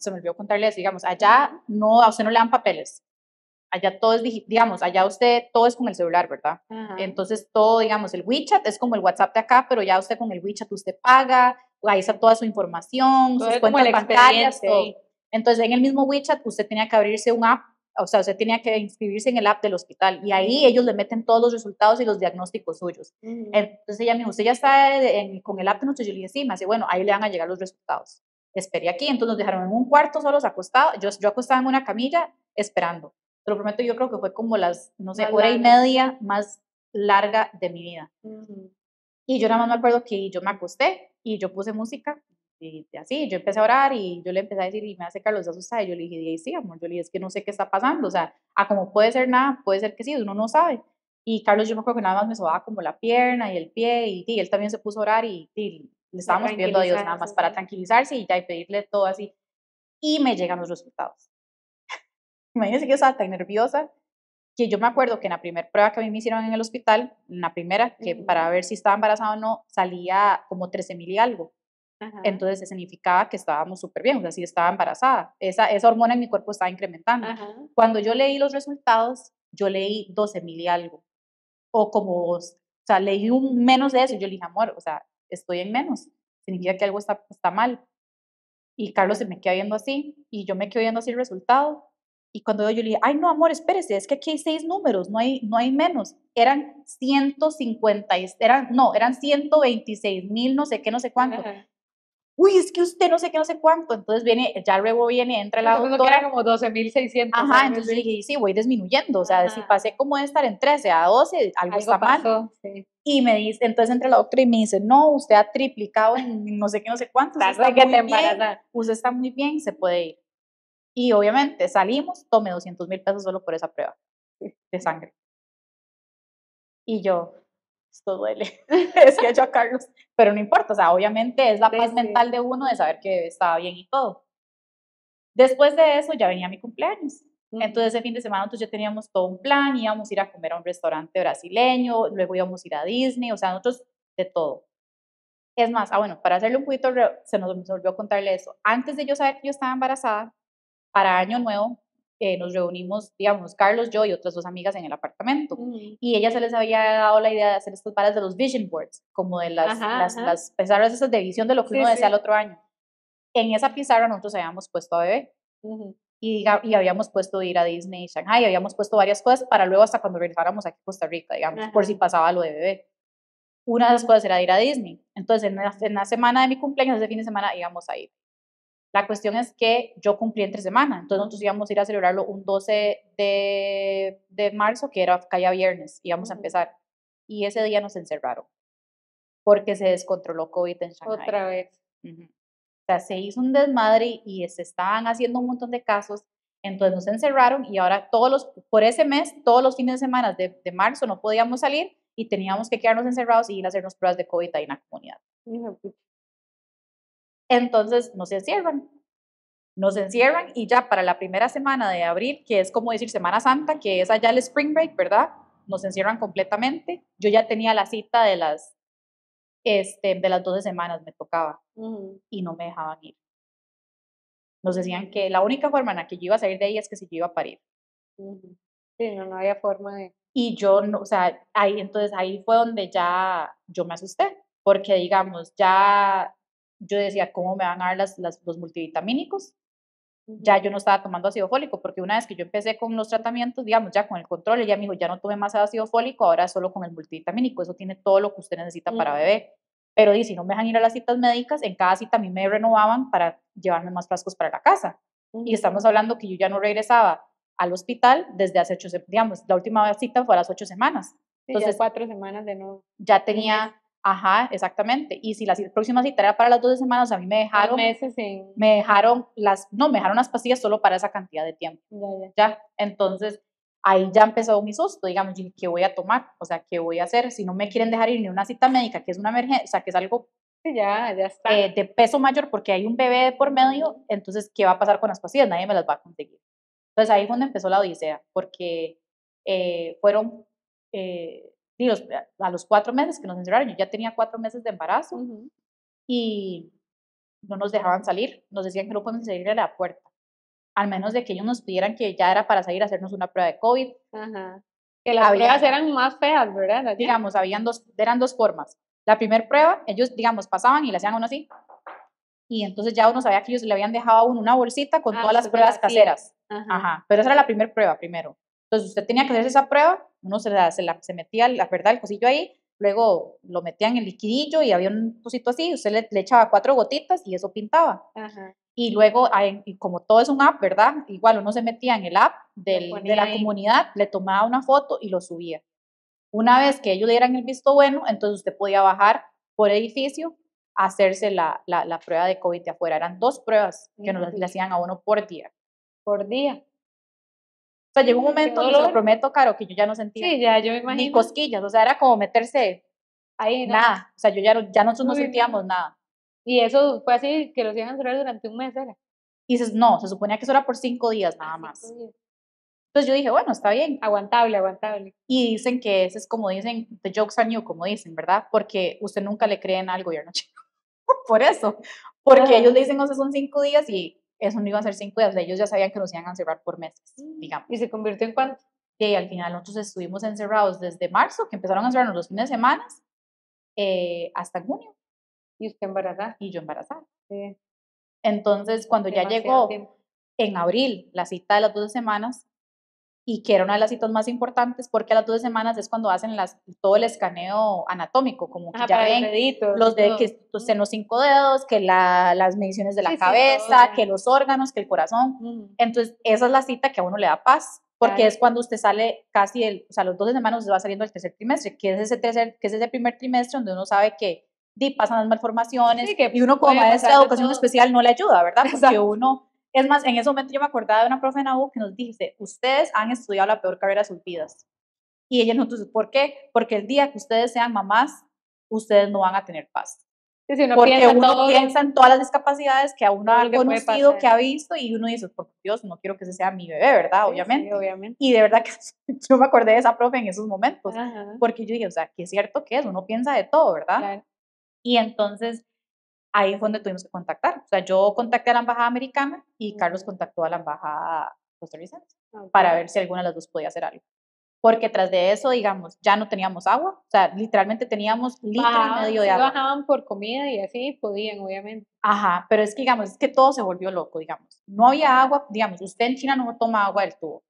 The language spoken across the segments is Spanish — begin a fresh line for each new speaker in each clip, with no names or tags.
se me olvidó contarles, digamos, allá no, a usted no le dan papeles. Allá todo es, digamos, allá usted todo es con el celular, ¿verdad? Entonces todo, digamos, el WeChat es como el WhatsApp de acá, pero ya usted con el WeChat usted paga, ahí está toda su información,
Todo
sus
es como el
cuentas bancarias, todo.
expediente.
Entonces en el mismo WeChat usted tenía que abrirse un app, o sea, usted tenía que inscribirse en el app del hospital y ahí ellos le meten todos los resultados y los diagnósticos suyos. Entonces ella me dijo, ¿usted ya está con el app de nosotros? Yo le dije, sí, me dice, bueno, ahí le van a llegar los resultados. Esperé aquí, entonces nos dejaron en un cuarto solos acostados, yo acostada en una camilla esperando. Te lo prometo, yo creo que fue como las, no sé,
Más
hora y
larga.
media más larga de mi vida. Y yo nada más me acuerdo que yo me acosté y yo puse música y así, yo empecé a orar y yo le empecé a decir, y me hace Carlos de asustada, y yo le dije, y sí, amor, yo le dije, es que no sé qué está pasando, o sea, como puede ser nada, puede ser que sí, uno no sabe. Y Carlos, yo me acuerdo que nada más me sobaba como la pierna y el pie, y él también se puso a orar y le
Para
estábamos pidiendo a Dios nada más
tranquilizarse,
para
sí.
tranquilizarse y ya y pedirle todo así. Y me llegan los resultados. Imagínense que yo estaba tan nerviosa que yo me acuerdo que en la primera prueba que a mí me hicieron en el hospital, en la primera, que para ver si estaba embarazada o no, salía como 13,000 y algo.
Ajá,
Entonces, eso significaba que estábamos súper bien, o sea, sí estaba embarazada. Esa hormona en mi cuerpo estaba incrementando.
ajá.
Cuando yo leí los resultados, yo leí 12,000 y algo. O como, o sea, leí un menos de eso. Y yo le dije, amor, o sea, estoy en menos. Significa que algo está mal. Y Carlos se me queda viendo así, y yo me quedo viendo así el resultado. Y cuando yo le dije, ay, no, amor, espérese, es que aquí hay 6 números, no hay menos. Eran 150, eran 126,000, no sé qué, no sé cuánto.
Ajá.
Uy, es que usted no sé qué, no sé cuánto. Entonces ya luego viene, entra la
Yo pensó que era
doctora.
como 12.600,
Ajá,
algo
entonces yo
así.
dije, sí, voy disminuyendo. O sea, si
Ajá.
pasé como de estar en 13 a 12, algo
Algo
está mal.
pasó, sí.
Y me dice, entonces entra la doctora y me dice, no, usted ha triplicado en no sé qué, no sé cuánto, usted
Está
está
re que te
muy bien,
embarazas.
usted está muy bien, se puede ir. Y obviamente salimos, tomé 200,000 pesos solo por esa prueba de sangre. Y yo, esto duele, decía yo a Carlos, pero no importa, o sea, obviamente es la
Sí,
paz
sí.
mental de uno de saber que estaba bien y todo. Después de eso ya venía mi cumpleaños. Entonces ese fin de semana nosotros ya teníamos todo un plan, íbamos a ir a comer a un restaurante brasileño, luego íbamos a ir a Disney, o sea, nosotros de todo. Es más, bueno, para hacerle un poquito, se nos olvidó contarle eso. Antes de yo saber que yo estaba embarazada, para Año Nuevo, nos reunimos, digamos, Carlos, yo y otras 2 amigas en el apartamento. Y ella se les había dado la idea de hacer estos varas de los vision boards, como de
Ajá, ajá.
las pizarras esas de visión de lo que
Sí,
uno desea el
sí.
otro año. En esa pizarra nosotros habíamos puesto a bebé
Ujú.
y habíamos puesto ir a Disney, Shanghai, habíamos puesto varias cosas para luego hasta cuando regresáramos aquí a Costa Rica, digamos, por si
Ajá.
pasaba lo de bebé. Una de esas cosas era ir a Disney. Entonces, en la semana de mi cumpleaños, ese fin de semana, íbamos a ir. La cuestión es que yo cumplí entre semana, entonces nosotros íbamos a ir a celebrarlo un 12 de marzo, que caía viernes, íbamos a
Ujú.
empezar. Y ese día nos encerraron, porque se descontroló COVID en Shanghai.
Otra vez.
Ujú. O sea, se hizo un desmadre y se estaban haciendo un montón de casos, entonces nos encerraron y ahora por ese mes, todos los fines de semana de marzo no podíamos salir y teníamos que quedarnos encerrados y ir a hacernos pruebas de COVID ahí en la comunidad.
Hijo de pucha.
Entonces nos encierran y ya para la primera semana de abril, que es como decir Semana Santa, que es allá el Spring Break, ¿verdad? Nos encierran completamente. Yo ya tenía la cita de las 12 semanas, me tocaba,
Ujú.
y no me dejaban ir. Nos decían que la única forma en la que yo iba a salir de ahí es que si yo iba a parir.
Ujú. Sí, no, no había forma de.
Y yo, no, o sea, entonces ahí fue donde ya yo me asusté, porque digamos, ya yo decía, ¿cómo me van a dar los multivitamínicos? Ya
Ujú.
yo no estaba tomando ácido fólico, porque una vez que yo empecé con los tratamientos, digamos, ya con el control, ella me dijo, ya no tome más ácido fólico, ahora solo con el multivitamínico, eso tiene todo lo que usted necesita para
Ujú.
bebé. Pero si no me dejan ir a las citas médicas, en cada cita a mí me renovaban para llevarme más frascos para la casa. Y
Ujú.
estamos hablando que yo ya no regresaba al hospital desde hace 8 semanas, digamos, la última cita fue a las 8 semanas.
Sí, ya
Entonces,
4 semanas de nuevo.
ya
Un mes.
tenía, ajá, exactamente. Y si la próxima cita era para las 12 semanas, a mí me
Dos
dejaron
meses en.
me dejaron no, me dejaron las pastillas solo para esa cantidad de tiempo,
Ya, ya.
¿ya? Entonces, ahí ya empezó mi susto, digamos, yo dije, ¿qué voy a tomar? O sea, ¿qué voy a hacer? Si no me quieren dejar ir ni a una cita médica, que es una emergencia, o sea, que es algo
Sí, ya, ya está.
de peso mayor porque hay un bebé de por medio, entonces, ¿qué va a pasar con las pastillas? Nadie me las va a conseguir. Entonces, ahí fue donde empezó la odisea, porque fueron, digo, a los 4 meses que nos encerraron, yo ya tenía 4 meses de embarazo
Ujú.
y no nos dejaban salir, nos decían que no podemos salir de la puerta, al menos de que ellos nos pidieran que ya era para salir a hacernos una prueba de COVID.
Ajá. Que las pruebas eran más feas, ¿verdad? Allá.
Digamos, eran dos formas. La primera prueba, ellos, digamos, pasaban y le hacían a uno así, y entonces ya uno sabía que ellos le habían dejado a uno una bolsita con todas las pruebas caseras. Ajá. Pero esa era la primera prueba primero. Entonces usted tenía que hacerse esa prueba, uno se metía, la verdad, el cosillo ahí, luego lo metía en el liquidillo y había un cosito así, usted le echaba 4 gotitas y eso pintaba.
Ajá.
Y luego, y como todo es un app, ¿verdad? Igual uno se metía en el app de la comunidad, le tomaba una foto y lo subía. Una vez que ellos le dieran el visto bueno, entonces usted podía bajar por edificio a hacerse la prueba de COVID de afuera. Eran 2 pruebas que le hacían a uno por día.
Por día.
O sea, llegó un momento, se lo prometo, Caro, que yo ya no sentía
sí, ya, yo me imagino.
ni cosquillas, o sea, era como meterse
ahí, ¿no?
Nada, o sea, ya nosotros no sentíamos nada.
Y eso fue así, que los iban a encerrar durante un mes, ¿era?
Y dices, no, se suponía que eso era por 5 días nada más.
5 días.
Entonces yo dije, bueno, está bien.
Aguantable.
Y dicen que ese es como dicen, the jokes are new, como dicen, ¿verdad? Porque usted nunca le cree en al gobierno chino. Por eso. Porque ellos le dicen, o sea, son 5 días y eso no iba a ser 5 días. O sea, ellos ya sabían que nos iban a encerrar por meses, digamos.
¿Y se convirtió en cuánto?
Y al final nosotros estuvimos encerrados desde marzo, que empezaron a encerrarnos los fines de semana, hasta junio.
¿Y usted embarazada?
Y yo embarazada.
Sí.
Entonces, cuando ya llegó en abril la cita de las 12 semanas, y que era una de las citas más importantes, porque a las 12 semanas es cuando hacen todo el escaneo anatómico, como que ya ven los de que en los 5 dedos, que las mediciones de la cabeza, que los órganos, que el corazón. Entonces, esa es la cita que a uno le da paz, porque es cuando usted sale casi, o sea, los 12 semanas usted va saliendo del tercer trimestre, que es ese primer trimestre donde uno sabe que pasan las malformaciones, y uno como maestra de educación especial no le ayuda, ¿verdad? Porque uno... Es más, en ese momento yo me acordaba de una profe en la U que nos dice, ustedes han estudiado la peor carrera de sus vidas. Y ella nos dice, ¿por qué? Porque el día que ustedes sean mamás, ustedes no van a tener paz.
Sí, si
porque uno piensa en todas las discapacidades que a uno ha conocido, que ha visto, y uno dice, por Dios, no quiero que ese sea mi bebé, ¿verdad?
Sí,
obviamente.
Sí, obviamente.
Y de verdad que yo me acordé de esa profe en esos momentos.
Ajá.
Porque yo dije, o sea, que es cierto que es, uno piensa de todo, ¿verdad?
Claro.
Y entonces... ahí fue donde tuvimos que contactar. O sea, yo contacté a la embajada americana y Carlos contactó a la embajada costarricense para ver si alguna de las dos podía hacer algo. Porque tras de eso, digamos, ya no teníamos agua. O sea, literalmente teníamos litro y medio de agua.
Bajaban por comida y así podían, obviamente.
Ajá, pero es que, digamos, es que todo se volvió loco, digamos. No había agua, digamos, usted en China no toma agua del tubo.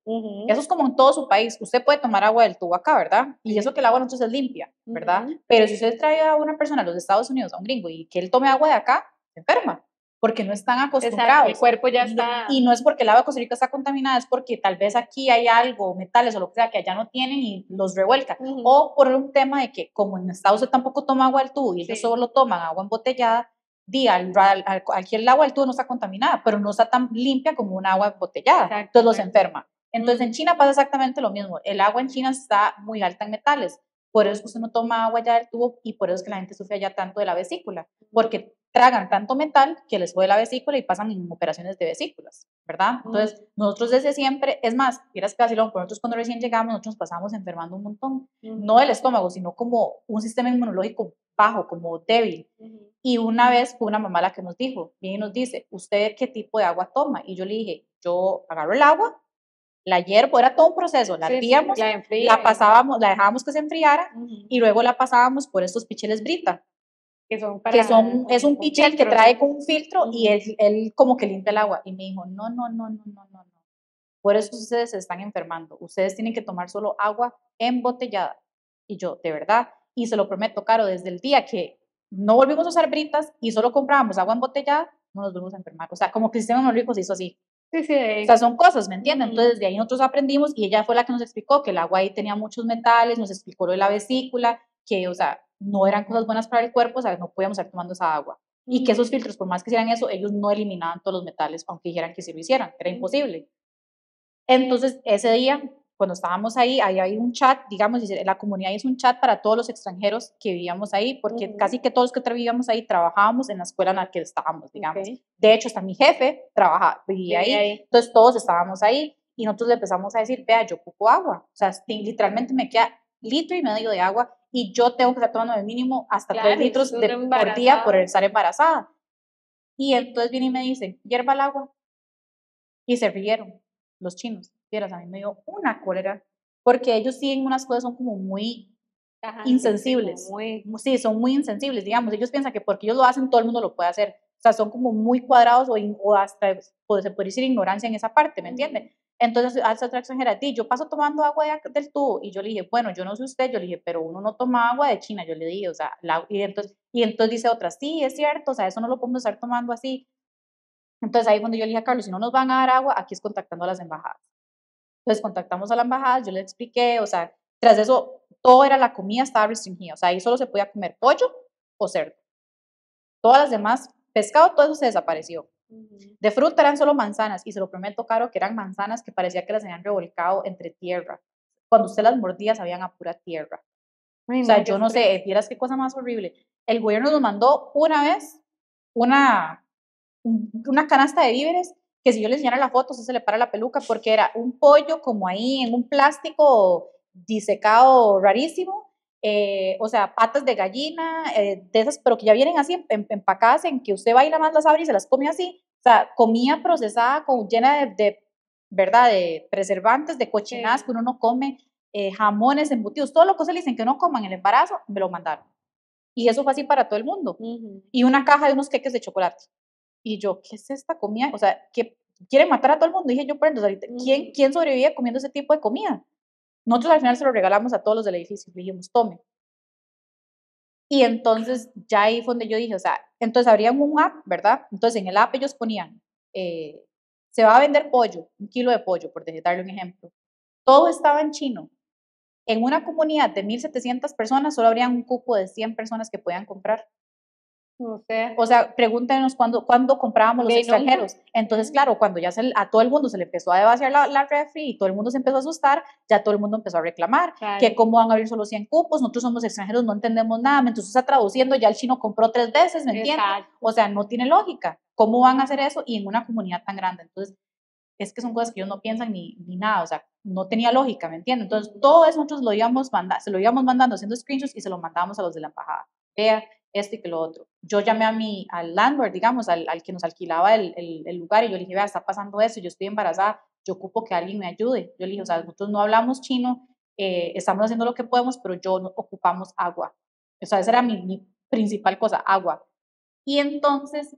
Eso es como en todo su país. Usted puede tomar agua del tubo acá, ¿verdad? Y eso que el agua nosotros es limpia, ¿verdad? Pero si usted trae a una persona a los Estados Unidos, a un gringo, y que él tome agua de acá, se enferma, porque no están acostumbrados.
Exacto, el cuerpo ya está...
Y no es porque el agua de Costa Rica está contaminada, es porque tal vez aquí hay algo, metales o lo que sea, que allá no tienen y los revuelca. O por un tema de que, como en Estados Unidos tampoco toma agua del tubo y ellos solo toman agua embotellada, aquí el agua del tubo no está contaminada, pero no está tan limpia como un agua embotellada. Exacto, entonces los enferma. Entonces en China pasa exactamente lo mismo. El agua en China está muy alta en metales. Por eso es que usted no toma agua ya del tubo y por eso es que la gente sufre ya tanto de la vesícula. Porque tragan tanto metal que les jode la vesícula y pasan en operaciones de vesículas, ¿verdad? Entonces nosotros desde siempre, es más, quieras que vacilón, por nosotros cuando recién llegamos, nosotros nos pasamos enfermando un montón. No del estómago, sino como un sistema inmunológico bajo, como débil. Y una vez fue una mamá la que nos dijo, bien y nos dice, ¿usted qué tipo de agua toma? Y yo le dije, yo agarro el agua, la hiervo, era todo un proceso, la hervíamos, la pasábamos, la dejábamos que se enfriara y luego la pasábamos por estos picheles Brita, es un pichel que trae con un filtro y él como que limpia el agua. Y me dijo, no, por eso ustedes se están enfermando, ustedes tienen que tomar solo agua embotellada. Y yo, de verdad, y se lo prometo, Caro, desde el día que no volvimos a usar britas y solo comprábamos agua embotellada, no nos volvimos a enfermar. O sea, como que el sistema inmunológico se hizo así.
Sí.
O sea, son cosas, ¿me entienden? Entonces, de ahí nosotros aprendimos y ella fue la que nos explicó que el agua ahí tenía muchos metales, nos explicó lo de la vesícula, que, o sea, no eran cosas buenas para el cuerpo, o sea, no podíamos estar tomando esa agua. Y que esos filtros, por más que hicieran eso, ellos no eliminaban todos los metales, aunque dijeran que sí lo hicieran, era imposible. Entonces, ese día, cuando estábamos ahí hay un chat, digamos, la comunidad es un chat para todos los extranjeros que vivíamos ahí, porque casi que todos los que vivíamos ahí trabajábamos en la escuela en la que estábamos, digamos. De hecho, hasta mi jefe vivía ahí, entonces todos estábamos ahí, y nosotros le empezamos a decir, vea, yo ocupo agua, o sea, literalmente me queda litro y medio de agua, y yo tengo que estar tomando de mínimo hasta 3 litros por día por estar embarazada. Y entonces vienen y me dicen, hierva el agua. Y se rieron los chinos. Vieras, a mí me dio una cólera, porque ellos sí en unas cosas son como muy insensibles. Sí, son muy insensibles, digamos. Ellos piensan que porque ellos lo hacen, todo el mundo lo puede hacer. O sea, son como muy cuadrados o hasta se puede decir ignorancia en esa parte, ¿me entiende? Entonces, hace otra extranjera, yo paso tomando agua del tubo, y yo le dije, bueno, yo no sé usted, yo le dije, pero uno no toma agua de China, yo le dije, o sea, y entonces dice otra, sí, es cierto, o sea, eso no lo podemos estar tomando así. Entonces ahí cuando yo le dije a Carlos, si no nos van a dar agua, aquí es contactando a las embajadas. Entonces contactamos a la embajada, yo le expliqué, o sea, tras eso, todo era la comida, estaba restringida, o sea, ahí solo se podía comer pollo o cerdo. Todas las demás, pescado, todo eso se desapareció. De fruta eran solo manzanas, y se lo prometo, Caro, que eran manzanas que parecía que las habían revolcado entre tierra. Cuando usted las mordía, sabían a pura tierra.
Ay,
o sea,
no,
yo no sé, vieras qué cosa más horrible. El gobierno nos mandó una vez una canasta de víveres, que si yo le enseñara la foto, se le para la peluca, porque era un pollo como ahí en un plástico disecado rarísimo, o sea, patas de gallina, de esas, pero que ya vienen así empacadas en que usted va y nada más las abre y se las come así. O sea, comida procesada llena ¿verdad? De preservantes, de cochinadas que uno no come, jamones, embutidos, todo lo que se le dicen que no coman en el embarazo, me lo mandaron. Y eso fue así para todo el mundo. Y una caja de unos queques de chocolate. Y yo, ¿qué es esta comida? O sea, ¿qué quieren matar a todo el mundo? Dije yo, pero ahorita, ¿quién sobrevive comiendo ese tipo de comida? Nosotros al final se lo regalamos a todos los del edificio. Le dijimos, tome. Y entonces ya ahí fue donde yo dije, o sea, entonces abrían un app, ¿verdad? Entonces en el app ellos ponían, se va a vender pollo, 1 kilo de pollo, por darle un ejemplo. Todo estaba en chino. En una comunidad de 1,700 personas, solo habría un cupo de 100 personas que podían comprar. O sea, pregúntenos cuándo comprábamos los extranjeros. Entonces, claro, cuando ya a todo el mundo se le empezó a vaciar la refri y todo el mundo se empezó a asustar, ya todo el mundo empezó a reclamar que cómo van a abrir solo 100 cupos, nosotros somos extranjeros, no entendemos nada, entonces está traduciendo, ya el chino compró 3 veces, ¿me entiendes? O sea, no tiene lógica. ¿Cómo van a hacer eso? Y en una comunidad tan grande. Entonces, es que son cosas que ellos no piensan ni nada, o sea, no tenía lógica, ¿me entiendes? Entonces, todo eso nosotros se lo íbamos mandando haciendo screenshots y se lo mandábamos a los de la embajada. Vea, esto y que lo otro. Yo llamé al landlord, digamos, al que nos alquilaba el lugar, y yo le dije, vea, está pasando eso, yo estoy embarazada, yo ocupo que alguien me ayude. Yo le dije, o sea, nosotros no hablamos chino, estamos haciendo lo que podemos, pero ocupamos agua. O sea, esa era mi principal cosa, agua. Y entonces,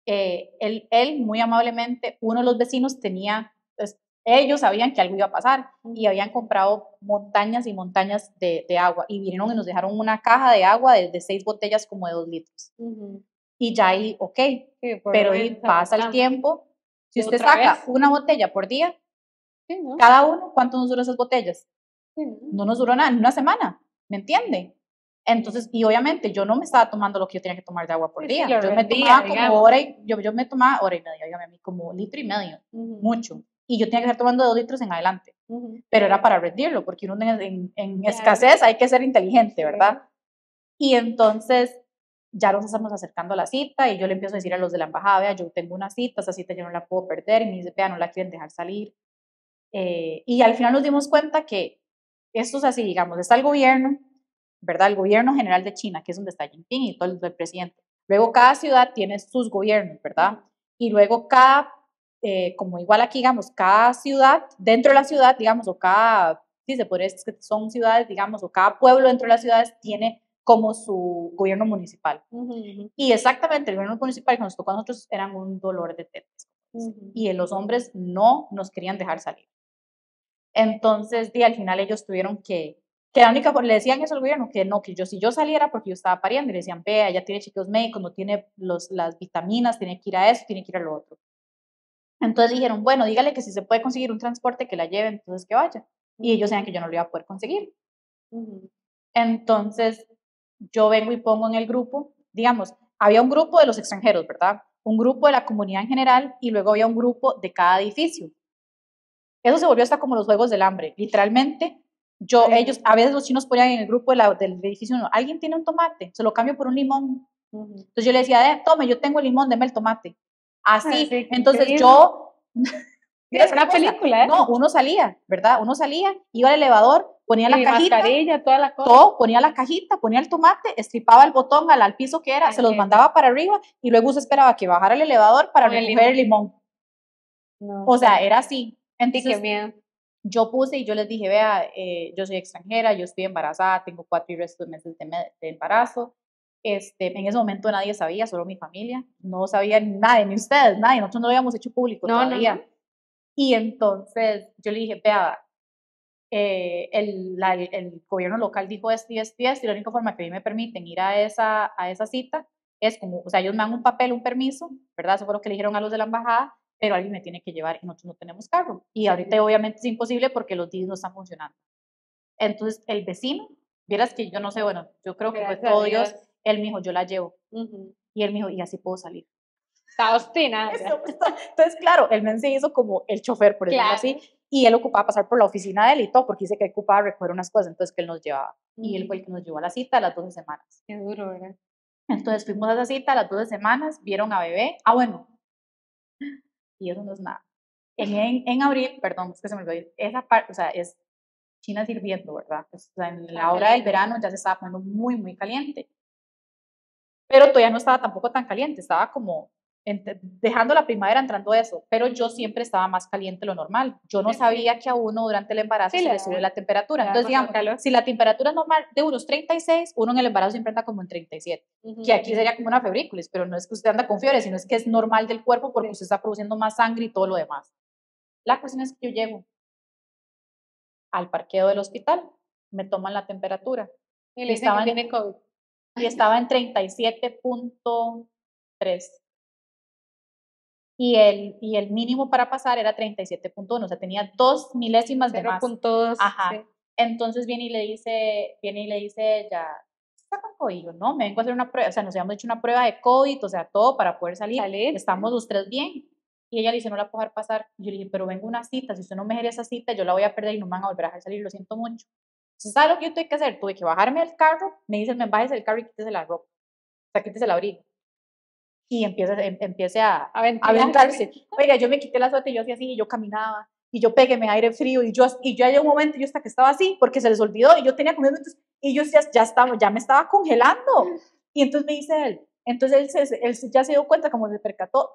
él muy amablemente, uno de los vecinos tenía, pues, ellos sabían que algo iba a pasar y habían comprado montañas y montañas de agua, y vinieron y nos dejaron una caja de agua de 6 botellas como de 2 litros. Y ya ahí, ok, pero pasa el tiempo, si usted saca una botella por día, cada uno, ¿cuánto nos duró esas botellas? No nos duró nada, en una semana, ¿me entiende? Entonces, y obviamente yo no me estaba tomando lo que yo tenía que tomar de agua por día. Yo me tomaba como yo me tomaba hora y media, dígame a mí, como 1,5 litros, mucho. Y yo tenía que estar tomando 2 litros en adelante. Pero era para rendirlo, porque uno en escasez hay que ser inteligente, ¿verdad? Y entonces ya nos estamos acercando a la cita, y yo le empiezo a decir a los de la embajada, vea, yo tengo una cita, esa cita yo no la puedo perder, y me dice, vea, no la quieren dejar salir. Y al final nos dimos cuenta que esto es así, digamos, está el gobierno, ¿verdad? El gobierno general de China, que es donde está Jinping y todo el presidente. Luego cada ciudad tiene sus gobiernos, ¿verdad? Y luego como igual aquí, digamos, cada ciudad, dentro de la ciudad, digamos, o sí, se podría decir que son ciudades, digamos, o cada pueblo dentro de las ciudades tiene como su gobierno municipal. Y exactamente, el gobierno municipal que nos tocó a nosotros eran un dolor de tetas. Y los hombres no nos querían dejar salir. Entonces, al final ellos tuvieron la única, le decían eso al gobierno, que no, que si yo saliera porque yo estaba pariendo, y le decían, vea, ella tiene chequeos médicos, no tiene las vitaminas, tiene que ir a eso, tiene que ir a lo otro. Entonces dijeron, bueno, dígale que si se puede conseguir un transporte que la lleve, entonces que vaya. Y ellos decían que yo no lo iba a poder conseguir. Entonces, yo vengo y pongo en el grupo, digamos, había un grupo de los extranjeros, ¿verdad? Un grupo de la comunidad en general, y luego había un grupo de cada edificio. Eso se volvió hasta como los Juegos del Hambre. Literalmente, a veces los chinos ponían en el grupo del edificio uno, ¿alguien tiene un tomate? Se lo cambio por un limón. Entonces yo le decía, tome, yo tengo el limón, deme el tomate. Así, entonces yo...
Es una película, ¿eh?
No, uno salía, ¿verdad? Uno salía, iba al elevador, ponía la cajita,
mascarilla, toda la cosa.
todo, ponía la cajita, ponía el tomate, estripaba el botón al piso que era, se los mandaba para arriba y luego usted esperaba que bajara el elevador para recoger el limón.
No,
o sea, era así. Entonces,
sí, qué miedo.
yo puse y yo les dije, vea, yo soy extranjera, yo estoy embarazada, tengo 4 y resto de meses de embarazo. En ese momento nadie sabía, solo mi familia, no sabía nadie, ni ustedes, nadie, nosotros no lo habíamos hecho público todavía. No. Y entonces yo le dije, vea, el gobierno local dijo esto y esto y esto, y la única forma que a mí me permiten ir a esa cita es como, o sea, ellos me dan un papel, un permiso, ¿verdad? Eso fue lo que le dijeron a los de la embajada, pero alguien me tiene que llevar y nosotros no tenemos carro. Y ahorita obviamente es imposible porque los días no están funcionando. Entonces el vecino, vieras que yo no sé, bueno, yo creo que fue todo Dios, él me dijo, yo la llevo. Y él me dijo, y así puedo salir.
Está obstinada.
Entonces, claro, el men se hizo como el chofer, por decirlo así, y él ocupaba pasar por la oficina de él y todo, porque dice que ocupaba recoger unas cosas, entonces que él nos llevaba. Y él fue el que nos llevó a la cita a las 12 semanas.
Qué duro, ¿verdad?
Entonces fuimos a esa cita a las 12 semanas, vieron a bebé. Ah, bueno, y eso no es nada. En abril, perdón, es que se me olvidó, esa parte, o sea, es China sirviendo, ¿verdad? O sea, en la hora del verano ya se estaba poniendo muy, muy caliente. Pero todavía no estaba tampoco tan caliente, estaba como dejando la primavera entrando eso, pero yo siempre estaba más caliente de lo normal. Yo no sabía que a uno durante el embarazo se le sube la temperatura. Entonces, digamos, si la temperatura es normal de unos 36, uno en el embarazo siempre anda como en 37, que aquí sería como una febrículis, pero no es que usted anda con fiebre, sino es que es normal del cuerpo porque usted está produciendo más sangre y todo lo demás. La cuestión es que yo llego al parqueo del hospital, me toman la temperatura.
Y le dicen que tiene COVID.
Y estaba en 37.3. Y el mínimo para pasar era 37.1, o sea, tenía 2 milésimas de más.
0.2.
Ajá. Sí. Entonces viene y le dice ella, ¿está con COVID? Yo, no, me vengo a hacer una prueba, o sea, nos habíamos hecho una prueba de COVID, o sea, todo para poder salir. Estamos los 3 bien. Y ella le dice, no la puedo dejar pasar. Y yo le dije, pero vengo a una cita, si usted no me deja esa cita, yo la voy a perder y no me van a volver a dejar salir, lo siento mucho. Entonces, ¿sabes lo que yo tuve que hacer? Tuve que bajarme del carro, me dicen, bájese del carro y quítese la ropa, o sea, quítese el abrigo. Y empiece a aventarse. Oiga, yo me quité la suerte y yo hacía así, y yo caminaba, y yo peguéme aire frío, y yo hay un momento, yo hasta que estaba así, porque se les olvidó, y yo tenía como minutos, y yo ya me estaba congelando. Y entonces me dice él, entonces él ya se dio cuenta, como se percató,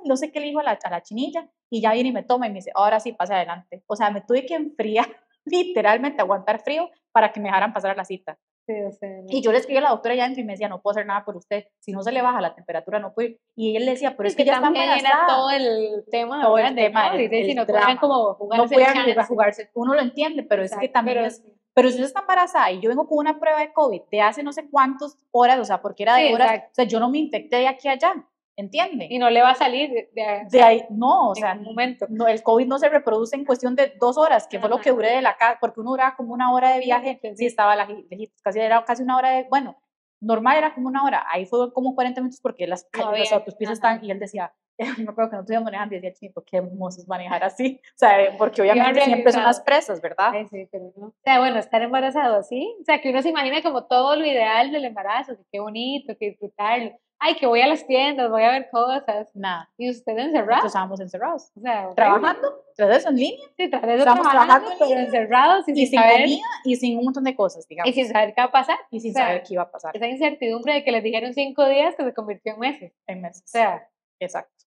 no sé qué le dijo a la chinilla, y ya viene y me toma y me dice, ahora sí, pasa adelante. O sea, me tuve que enfriar, literalmente aguantar frío para que me dejaran pasar a la cita.
Sí, o sea, no.
Y yo le escribí a la doctora ya dentro y me decía, no puedo hacer nada por usted, si no se le baja la temperatura no puedo ir. Y él le decía, pero es que ya está embarazada.
Todo el tema,
todo el tema,
si no pueden como jugarse,
no pueden jugarse, uno lo entiende, pero exacto, es que también pero si usted está embarazada y yo vengo con una prueba de COVID de hace no sé cuántas horas, o sea, porque era de horas, exacto. O sea, yo no me infecté de aquí a allá, ¿entiende?
Y no le va a salir
de ahí, no, o sea,
en un momento.
No, el COVID no se reproduce en cuestión de 2 horas, que fue lo que duré de la casa, porque uno duraba como 1 hora de viaje, sí estaba lejitos, era casi 1 hora de, bueno, normal era como 1 hora, ahí fue como 40 minutos porque las autopistas están, y él decía, no creo que no estuviera manejando, y decía, Chinito, qué hermoso es manejar así, o sea, porque obviamente siempre son las presas, ¿verdad?
Sí, pero no. O sea, bueno, estar embarazado así, o sea, que uno se imagina como todo lo ideal del embarazo, que qué bonito, que disfrutarlo. Ay, que voy a las tiendas, voy a ver cosas.
Nada.
¿Y ustedes encerrados?
Nosotros estábamos encerrados.
O sea,
trabajando, tras eso en línea.
Sí, tras eso trabajando, pero encerrados
y sin saber, comida y sin un montón de cosas, digamos.
Y sin saber qué va a pasar.
Y sin saber qué iba a pasar.
Esa incertidumbre de que les dijeron 5 días que se convirtió en meses.
En meses.
O sea,
exacto.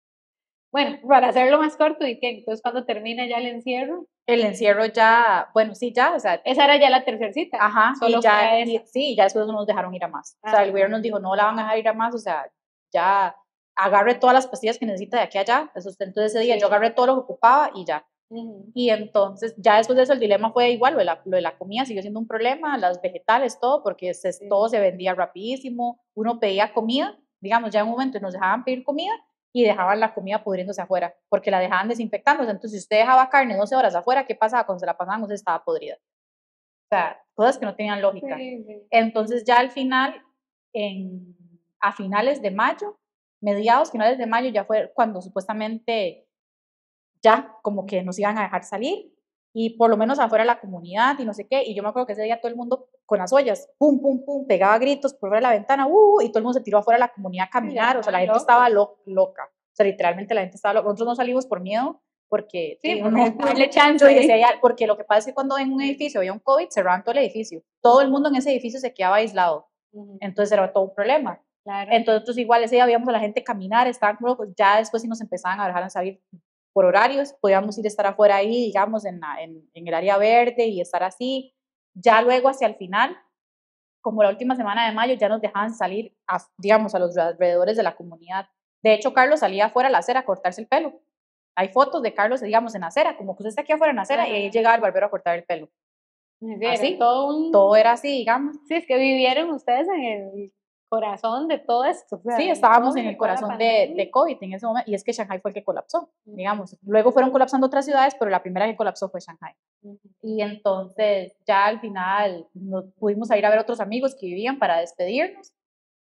Bueno, para hacerlo más corto, ¿y qué? Entonces, ¿cuándo termina ya el encierro?
El encierro ya, bueno, sí, ya, o sea.
Esa era ya la tercera cita.
Ajá, solo ya, sí, ya después no nos dejaron ir a más. O sea, el gobierno nos dijo, no la van a dejar ir a más, o sea, ya agarre todas las pastillas que necesita de aquí a allá. Entonces ese día yo agarré todo lo que ocupaba y ya. Y entonces ya después de eso el dilema fue igual, lo de la comida siguió siendo un problema, las vegetales, todo, porque todo se vendía rapidísimo, uno pedía comida, digamos, ya en un momento nos dejaban pedir comida y dejaban la comida pudriéndose afuera, porque la dejaban desinfectándose. Entonces si usted dejaba carne 12 horas afuera, ¿qué pasaba? Cuando se la pasaban, usted estaba podrida. O sea, cosas que no tenían lógica. Entonces ya al final, a finales de mayo, finales de mayo, ya fue cuando supuestamente ya como que nos iban a dejar salir y por lo menos afuera de la comunidad y no sé qué, y yo me acuerdo que ese día todo el mundo con las ollas, pum, pum, pum, pegaba gritos por fuera de la ventana, y todo el mundo se tiró afuera de la comunidad a caminar, o sea, la gente estaba loca, o sea, literalmente la gente estaba loca. Nosotros no salimos por miedo porque
Sí,
uno
porque darle chance.
yo decía, porque lo que pasa es que cuando en un edificio había un COVID, cerraban todo el edificio. Todo el mundo en ese edificio se quedaba aislado. Entonces era todo un problema.
Claro.
Entonces igual ese día veíamos a la gente caminar, estaban como locos. Ya después sí nos empezaban a dejar salir por horarios, podíamos ir a estar afuera ahí, digamos, en el área verde y estar así. Ya luego hacia el final, como la última semana de mayo, ya nos dejaban salir, digamos, a los alrededores de la comunidad. De hecho, Carlos salía afuera a la acera a cortarse el pelo. Hay fotos de Carlos, digamos, en la acera, como que usted está aquí afuera en la acera y ahí llegaba el barbero a cortar el pelo.
Así,
todo era así, digamos.
Sí, es que vivieron ustedes en el corazón de todo esto. O sea,
sí, estábamos
COVID,
en el corazón de COVID en ese momento, y es que Shanghai fue el que colapsó, digamos. Luego fueron colapsando otras ciudades, pero la primera que colapsó fue Shanghai. Y entonces ya al final nos pudimos ir a ver otros amigos que vivían para despedirnos,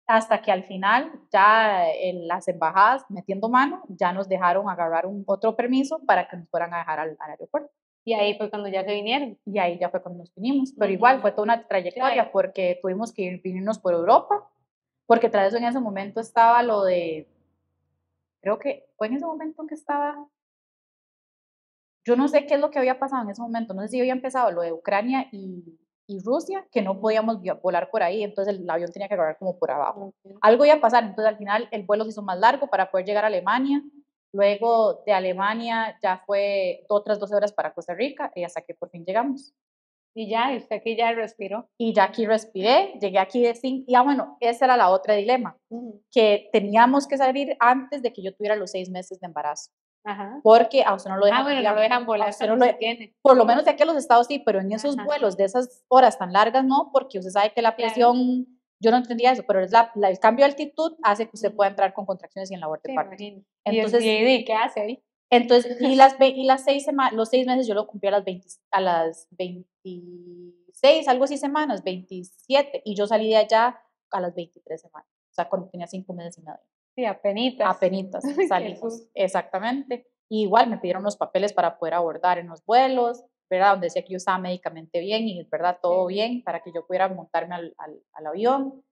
hasta que al final ya en las embajadas, metiendo mano, ya nos dejaron agarrar otro permiso para que nos fueran a dejar al aeropuerto.
Y ahí fue cuando ya se vinieron.
Y ahí ya fue cuando nos vinimos, pero igual fue toda una trayectoria, porque tuvimos que venirnos por Europa, porque tras eso en ese momento estaba lo de, creo que fue en ese momento en que estaba, yo no sé qué es lo que había pasado en ese momento, no sé si había empezado lo de Ucrania y Rusia, que no podíamos volar por ahí, entonces el avión tenía que agarrar como por abajo. Algo iba a pasar, entonces al final el vuelo se hizo más largo para poder llegar a Alemania, luego de Alemania ya fue otras 12 horas para Costa Rica, y hasta que por fin llegamos.
Y ya, y usted aquí ya respiró.
Y ya aquí respiré, llegué aquí de 5, y bueno, esa era la otra dilema, que teníamos que salir antes de que yo tuviera los 6 meses de embarazo. Porque a usted no lo dejan,
bueno, no lo dejan volar,
tiene. Por lo menos de aquí a los estados sí, pero en esos vuelos de esas horas tan largas no, porque usted sabe que la presión, yo no entendía eso, pero es el cambio de altitud hace que usted pueda entrar con contracciones y en labor de parto.
Entonces, ¿y qué hace ahí?
Entonces, los 6 meses yo lo cumplí a las 26, algo así semanas, 27, y yo salí de allá a las 23 semanas, o sea, cuando tenía 5 meses y medio.
Sí, apenitas
salimos, exactamente. Y igual me pidieron los papeles para poder abordar en los vuelos, ¿verdad? Donde decía que yo estaba médicamente bien y, ¿verdad? Todo bien para que yo pudiera montarme al avión.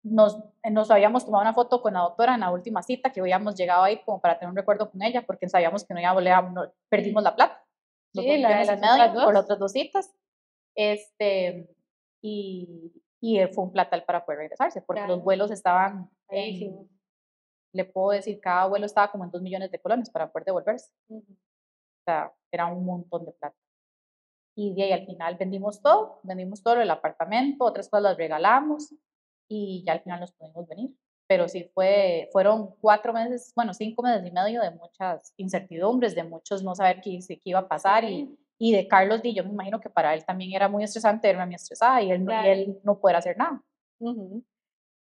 Nos habíamos tomado una foto con la doctora en la última cita, que habíamos llegado ahí como para tener un recuerdo con ella, porque sabíamos que no iba a volver, perdimos la plata.
Sí, la de las otras dos.
Por las otras 2 citas. Y fue un platal para poder regresarse, porque los vuelos estaban le puedo decir, cada vuelo estaba como en 2 millones de colones para poder devolverse. O sea, era un montón de plata. Y de ahí al final vendimos todo el apartamento, otras cosas las regalamos y ya al final nos pudimos venir. Pero sí fueron 4 meses, bueno, 5 meses y medio de muchas incertidumbres, de muchos no saber qué iba a pasar y de Carlos, yo me imagino que para él también era muy estresante verme a mí estresada y él no poder hacer nada.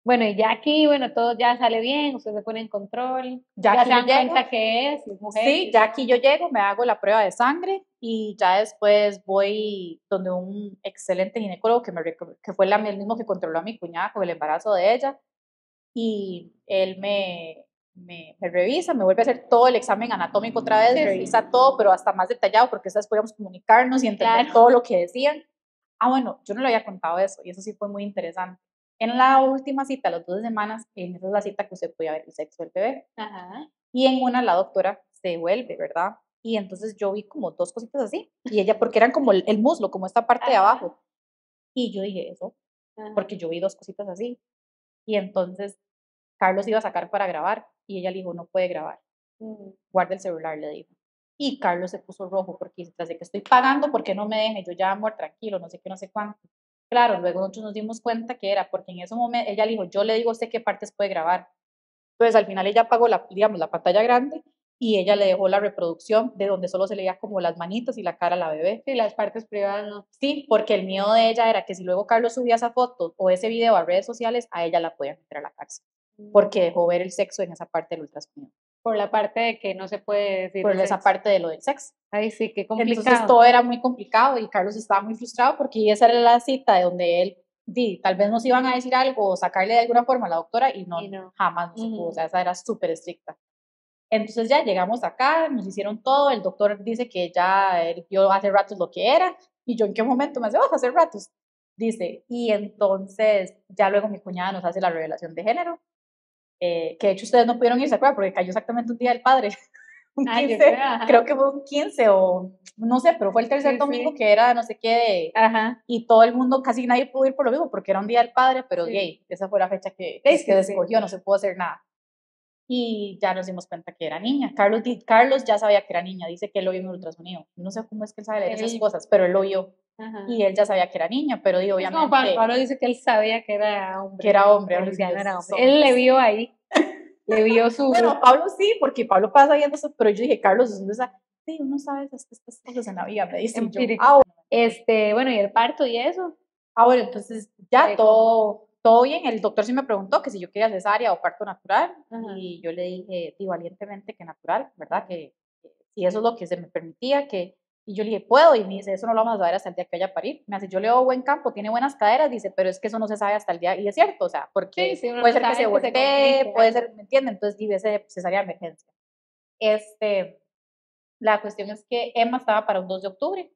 Bueno, y ya aquí, bueno, todo ya sale bien, usted se pone en control, ya se dan cuenta que es mujer.
Sí, ya aquí yo llego, me hago la prueba de sangre y ya después voy donde un excelente ginecólogo que fue el mismo que controló a mi cuñada con el embarazo de ella, y él me revisa, me vuelve a hacer todo el examen anatómico otra vez, revisa todo, pero hasta más detallado, porque después podíamos comunicarnos y entender todo lo que decían. Bueno, yo no le había contado eso y eso sí fue muy interesante. En la última cita, las 12 semanas, esa es la cita que usted podía ver el sexo del bebé. Y en una la doctora se vuelve, ¿verdad? Y entonces yo vi como 2 cositas así, y ella, porque eran como el muslo, como esta parte de abajo. Y yo dije eso, porque yo vi 2 cositas así. Y entonces Carlos iba a sacar para grabar, y ella le dijo, no puede grabar. Guarda el celular, le dijo. Y Carlos se puso rojo, porque tras de que estoy pagando, ¿por qué no me deja? Y yo ya, amor, tranquilo, no sé qué, no sé cuánto. Claro, luego nosotros nos dimos cuenta que era porque en ese momento ella le dijo, yo le digo a usted qué partes puede grabar. Entonces al final ella apagó la pantalla grande y ella le dejó la reproducción de donde solo se leía como las manitas y la cara a la bebé.
Sí, las partes privadas no.
Sí, porque el miedo de ella era que si luego Carlos subía esa foto o ese video a redes sociales, a ella la podían meter a la cárcel, porque dejó ver el sexo en esa parte del ultrasonido.
Por la parte de que no se puede decir.
Por esa parte de lo del sexo.
Ay, sí, qué complicado.
Entonces todo era muy complicado y Carlos estaba muy frustrado porque esa era la cita de donde él, tal vez nos iban a decir algo o sacarle de alguna forma a la doctora y no. Jamás no se pudo, o sea, esa era súper estricta. Entonces ya llegamos acá, nos hicieron todo, el doctor dice que ya él vio hace ratos lo que era, y yo en qué momento me hace, hace ratos, dice, y entonces ya luego mi cuñada nos hace la revelación de género, que de hecho ustedes no pudieron ir, ¿se acuerdan? Porque cayó exactamente un día del padre. un
Ah, yo
15,
creo, ajá.
creo que fue un 15 o no sé, pero fue el tercer
Sí,
domingo
sí.
que era no sé qué,
Ajá.
y todo el mundo, casi nadie pudo ir por lo mismo, porque era un día del padre, pero
Sí.
yay, esa fue la fecha que
Sí,
se
sí, sí.
escogió, no se pudo hacer nada. Y ya nos dimos cuenta que era niña. Carlos ya sabía que era niña, dice que él lo vio en el ultrasonido. No sé cómo es que él sabe leer esas
Él,
cosas, pero él lo vio.
ajá.
Y él ya sabía que era niña, pero digo,
Es como Pablo.
obviamente
Pablo dice que él sabía que era hombre.
que era hombre.
Pero
Ay,
Luciano
Dios,
era
esos
hombre. Él le
hombres.
vio ahí. Le vio su.
Bueno, Pablo sí, porque Pablo pasa viendo eso, pero yo dije, Carlos, ¿dónde está? Sí, uno sabe estas cosas en la vida, me dice y yo.
Empírico. Bueno, y el parto y eso.
Bueno, entonces ya
¿Cómo?
todo bien. El doctor sí me preguntó que si yo quería cesárea o parto natural,
Ajá.
y yo le dije, valientemente que natural, ¿verdad? Que si eso es lo que se me permitía, y yo le dije, ¿puedo? Y me dice, eso no lo vamos a saber hasta el día que vaya a parir. Me dice, yo le doy buen campo, tiene buenas caderas, dice, pero es que eso no se sabe hasta el día, y es cierto, o sea, porque
Sí, uno
puede
no
ser que
sabe
se
que se
voltee,
complique.
puede ser, ¿me entienden? Entonces, dije, cesárea de emergencia. La cuestión es que Emma estaba para un 2 de octubre,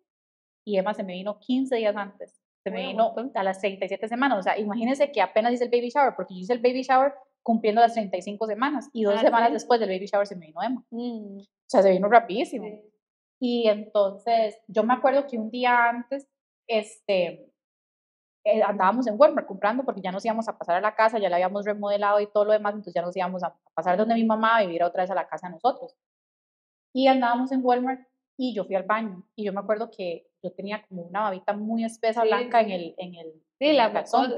y Emma se me vino 15 días antes. Se me vino a las 37 semanas. O sea, imagínense que apenas hice el baby shower, porque yo hice el baby shower cumpliendo las 35 semanas, y 2 semanas
¿Sí?
después del baby shower se me vino Emma.
Mm.
O sea, se vino rapidísimo.
Sí.
Y entonces, yo me acuerdo que un día antes, andábamos en Walmart comprando, porque ya nos íbamos a pasar a la casa, ya la habíamos remodelado y todo lo demás, entonces ya nos íbamos a pasar donde mi mamá a vivir otra vez a la casa de nosotros. Y andábamos en Walmart y yo fui al baño. Y yo me acuerdo que yo tenía como una babita muy espesa
Sí,
blanca
sí.
en
Sí,
el
la
calzón.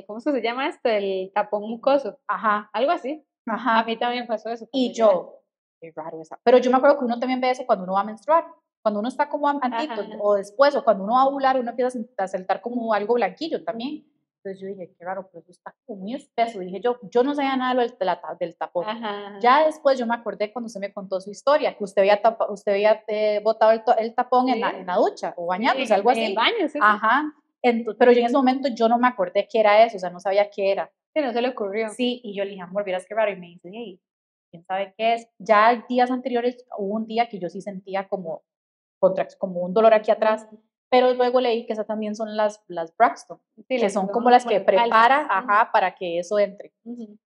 ¿cómo es que se llama esto? El tapón mucoso.
Ajá,
Algo así. A
ajá.
mí también pasó eso.
Y
cuando ya-
yo, qué raro esa. Pero yo me acuerdo que uno también ve eso cuando uno va a menstruar. Cuando uno está como antito,
Ajá.
o después, o cuando uno va a ovular, uno empieza a saltar como algo blanquillo también. Entonces yo dije, qué raro, pero eso está como muy espeso. Dije yo no sabía nada de del tapón.
Ajá.
Ya después yo me acordé cuando usted me contó su historia, que usted había botado el tapón
Sí.
en la ducha o
Sí,
bañándose, algo
en el
así.
baño, sí, sí.
Ajá. Pero yo en ese momento yo no me acordé qué era eso, o sea, no sabía qué era.
Sí, no se le ocurrió.
Sí, y yo le dije, amor, vieras qué raro, y me dice, hey, quién sabe qué es. Ya días anteriores hubo un día que yo sí sentía como un dolor aquí atrás, pero luego leí que esas también son las Braxton,
Sí,
que
las
son
que
como
son
las
como
que
las falsas.
prepara, ajá, para que eso entre.
Ujú.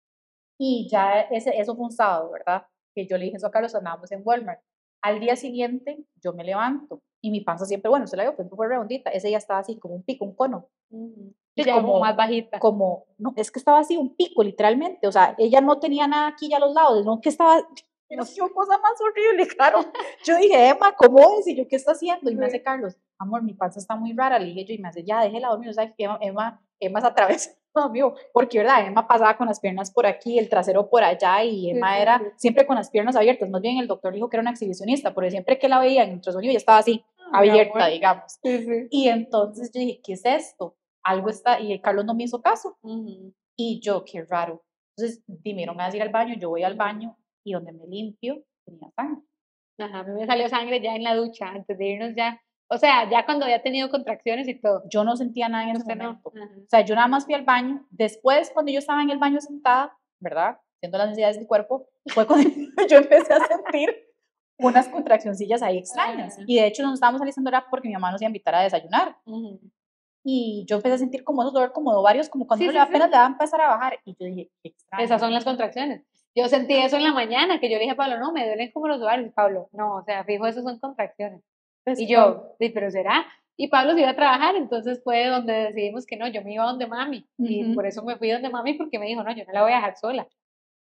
Y ya eso fue un sábado, ¿verdad? Que yo le dije eso a Carlos, andábamos en Walmart. Al día siguiente yo me levanto y mi panza siempre, bueno, se la digo, siempre fue redondita. Ese día estaba así como un pico, un cono.
Ujú. Sí,
Y
ya como más bajita.
no, es que estaba así un pico, literalmente. O sea, ella no tenía nada aquí ya a los lados, no que estaba, no sé, cosa más horrible, claro. Yo dije, Emma, ¿cómo es? Y yo, ¿qué está haciendo? Y me hace Carlos, amor, mi panza está muy rara. Le dije yo, y me hace, ya, déjela dormir. O sea, que Emma se atravesó, amigo, porque, ¿verdad? Emma pasaba con las piernas por aquí, el trasero por allá, y Emma
Sí, sí,
era
sí.
siempre con las piernas abiertas. Más bien el doctor dijo que era una exhibicionista, porque siempre que la veía en ultrasonido ya estaba así,
Mi
abierta,
amor.
digamos.
Sí, sí.
Y entonces yo dije, ¿qué es esto? Algo está, y Carlos no me hizo caso.
Ujú.
Y yo, qué raro. Entonces, dieron a ir al baño, yo voy al baño y donde me limpio tenía sangre.
Ajá, a mí me salió sangre ya en la ducha, antes de irnos ya. O sea, ya cuando había tenido contracciones y todo.
Yo no sentía nada en ese
Usted no.
momento.
Ajá.
O sea, yo nada más fui al baño. Después, cuando yo estaba en el baño sentada, ¿verdad? Haciendo las necesidades del cuerpo, fue cuando yo empecé a sentir unas contraccioncillas ahí extrañas.
Ajá.
Y de hecho nos estábamos alistando era porque mi mamá nos iba a invitar a desayunar.
Ujú.
Y yo empecé a sentir como esos dolores como de ovarios, como cuando
Sí,
uno
sí,
apenas
sí.
le va a empezar a bajar. Y yo dije, qué extraño.
Esas son las contracciones. Yo sentí eso en la mañana, que yo le dije a Pablo, no, me duelen como los ovarios. Y Pablo, no, o sea, fijo, eso son contracciones.
Pues,
Y yo, sí, pero será. Y Pablo se iba a trabajar, entonces fue donde decidimos que no, yo me iba donde mami. Y por eso me fui donde mami, porque me dijo, no, yo no la voy a dejar sola.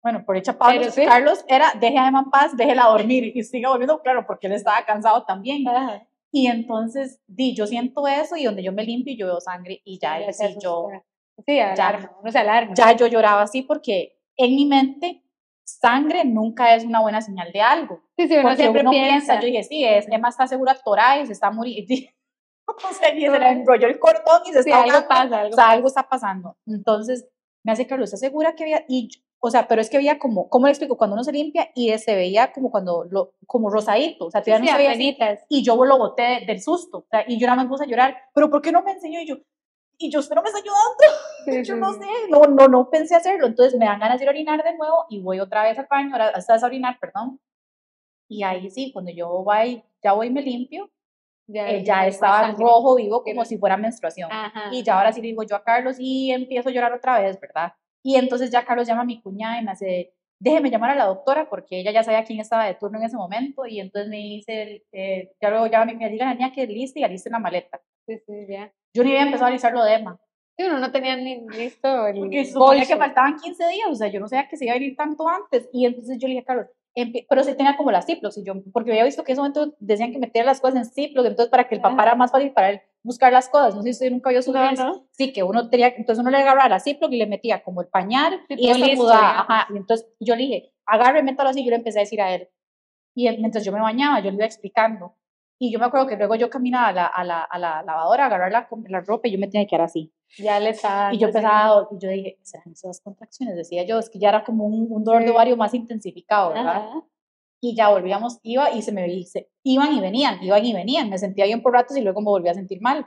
bueno, por hecho Pablo,
Pero sí.
Carlos era, deje a Emma en paz, déjela dormir y siga volviendo, claro, porque él estaba cansado también.
Ajá.
Y entonces, yo siento eso y donde yo me limpio yo veo sangre y ya,
Ya
ahí
se
sí yo,
asusta. Sí, alarma, uno se alarma.
ya yo lloraba así porque en mi mente sangre nunca es una buena señal de algo.
Sí, sí, uno
Porque
siempre
uno
piensa.
yo dije, sí, Emma está segura torada y se está muriendo. O sea, y se le enrolló el cordón y se
Sí,
está
algo
ahogando.
pasa,
O sea, algo está pasando. Entonces, me hace Carlos, ¿estás segura que había? O sea, pero es que veía como, ¿cómo le explico? Cuando uno se limpia y se veía como como rosadito, o sea,
Sí,
todavía
sí,
no se veía así.
apenitas.
Y yo lo boté del susto, o sea, y yo nada más puse a llorar, pero ¿por qué no me enseñó? Y yo, usted no me está ayudando.
Sí,
Yo
sí,
no
sí.
sé, no pensé hacerlo. Entonces me dan ganas de ir a orinar de nuevo y voy otra vez al baño, hasta a orinar, perdón. Y ahí sí, cuando yo ya voy y me limpio, ya estaba rojo vivo como si fuera menstruación.
Ajá.
Y ya ahora sí le digo yo a Carlos y empiezo a llorar otra vez, ¿verdad? Y entonces ya Carlos llama a mi cuñada y me hace, déjeme llamar a la doctora, porque ella ya sabía quién estaba de turno en ese momento, y entonces me dice, ya luego ya me diga la niña que liste y aliste una maleta.
Sí, sí, ya.
Yo ni había empezado a alistar lo de Emma.
Sí, uno no tenía ni listo el
Porque se suponía
bolso.
que faltaban 15 días, o sea, yo no sabía que se iba a venir tanto antes. Y entonces yo le dije a Carlos, pero sí tenía como las Ziplocs, y yo, porque había visto que en ese momento decían que meter las cosas en Ziploc, entonces para que el papá era más fácil para él buscar las cosas. No sé si usted nunca vio sus reels.
No.
Sí, que uno tenía, entonces uno le agarraba la Ziploc y le metía como el pañal
Sí,
y eso
listo,
mudaba. Ajá, y entonces yo le dije, agarre, métalo así, y yo le empecé a decir a él. Y mientras yo me bañaba, yo le iba explicando. Y yo me acuerdo que luego yo caminaba a la lavadora a agarrar la ropa y yo me tenía que quedar así.
Ya le estaba.
Y yo empezaba, y yo dije, ¿serán esas contracciones? Decía yo, es que ya era como un dolor de ovario más intensificado, ¿verdad?
Ajá.
Y ya volvíamos, iban y venían, me sentía bien por ratos y luego me volví a sentir mal.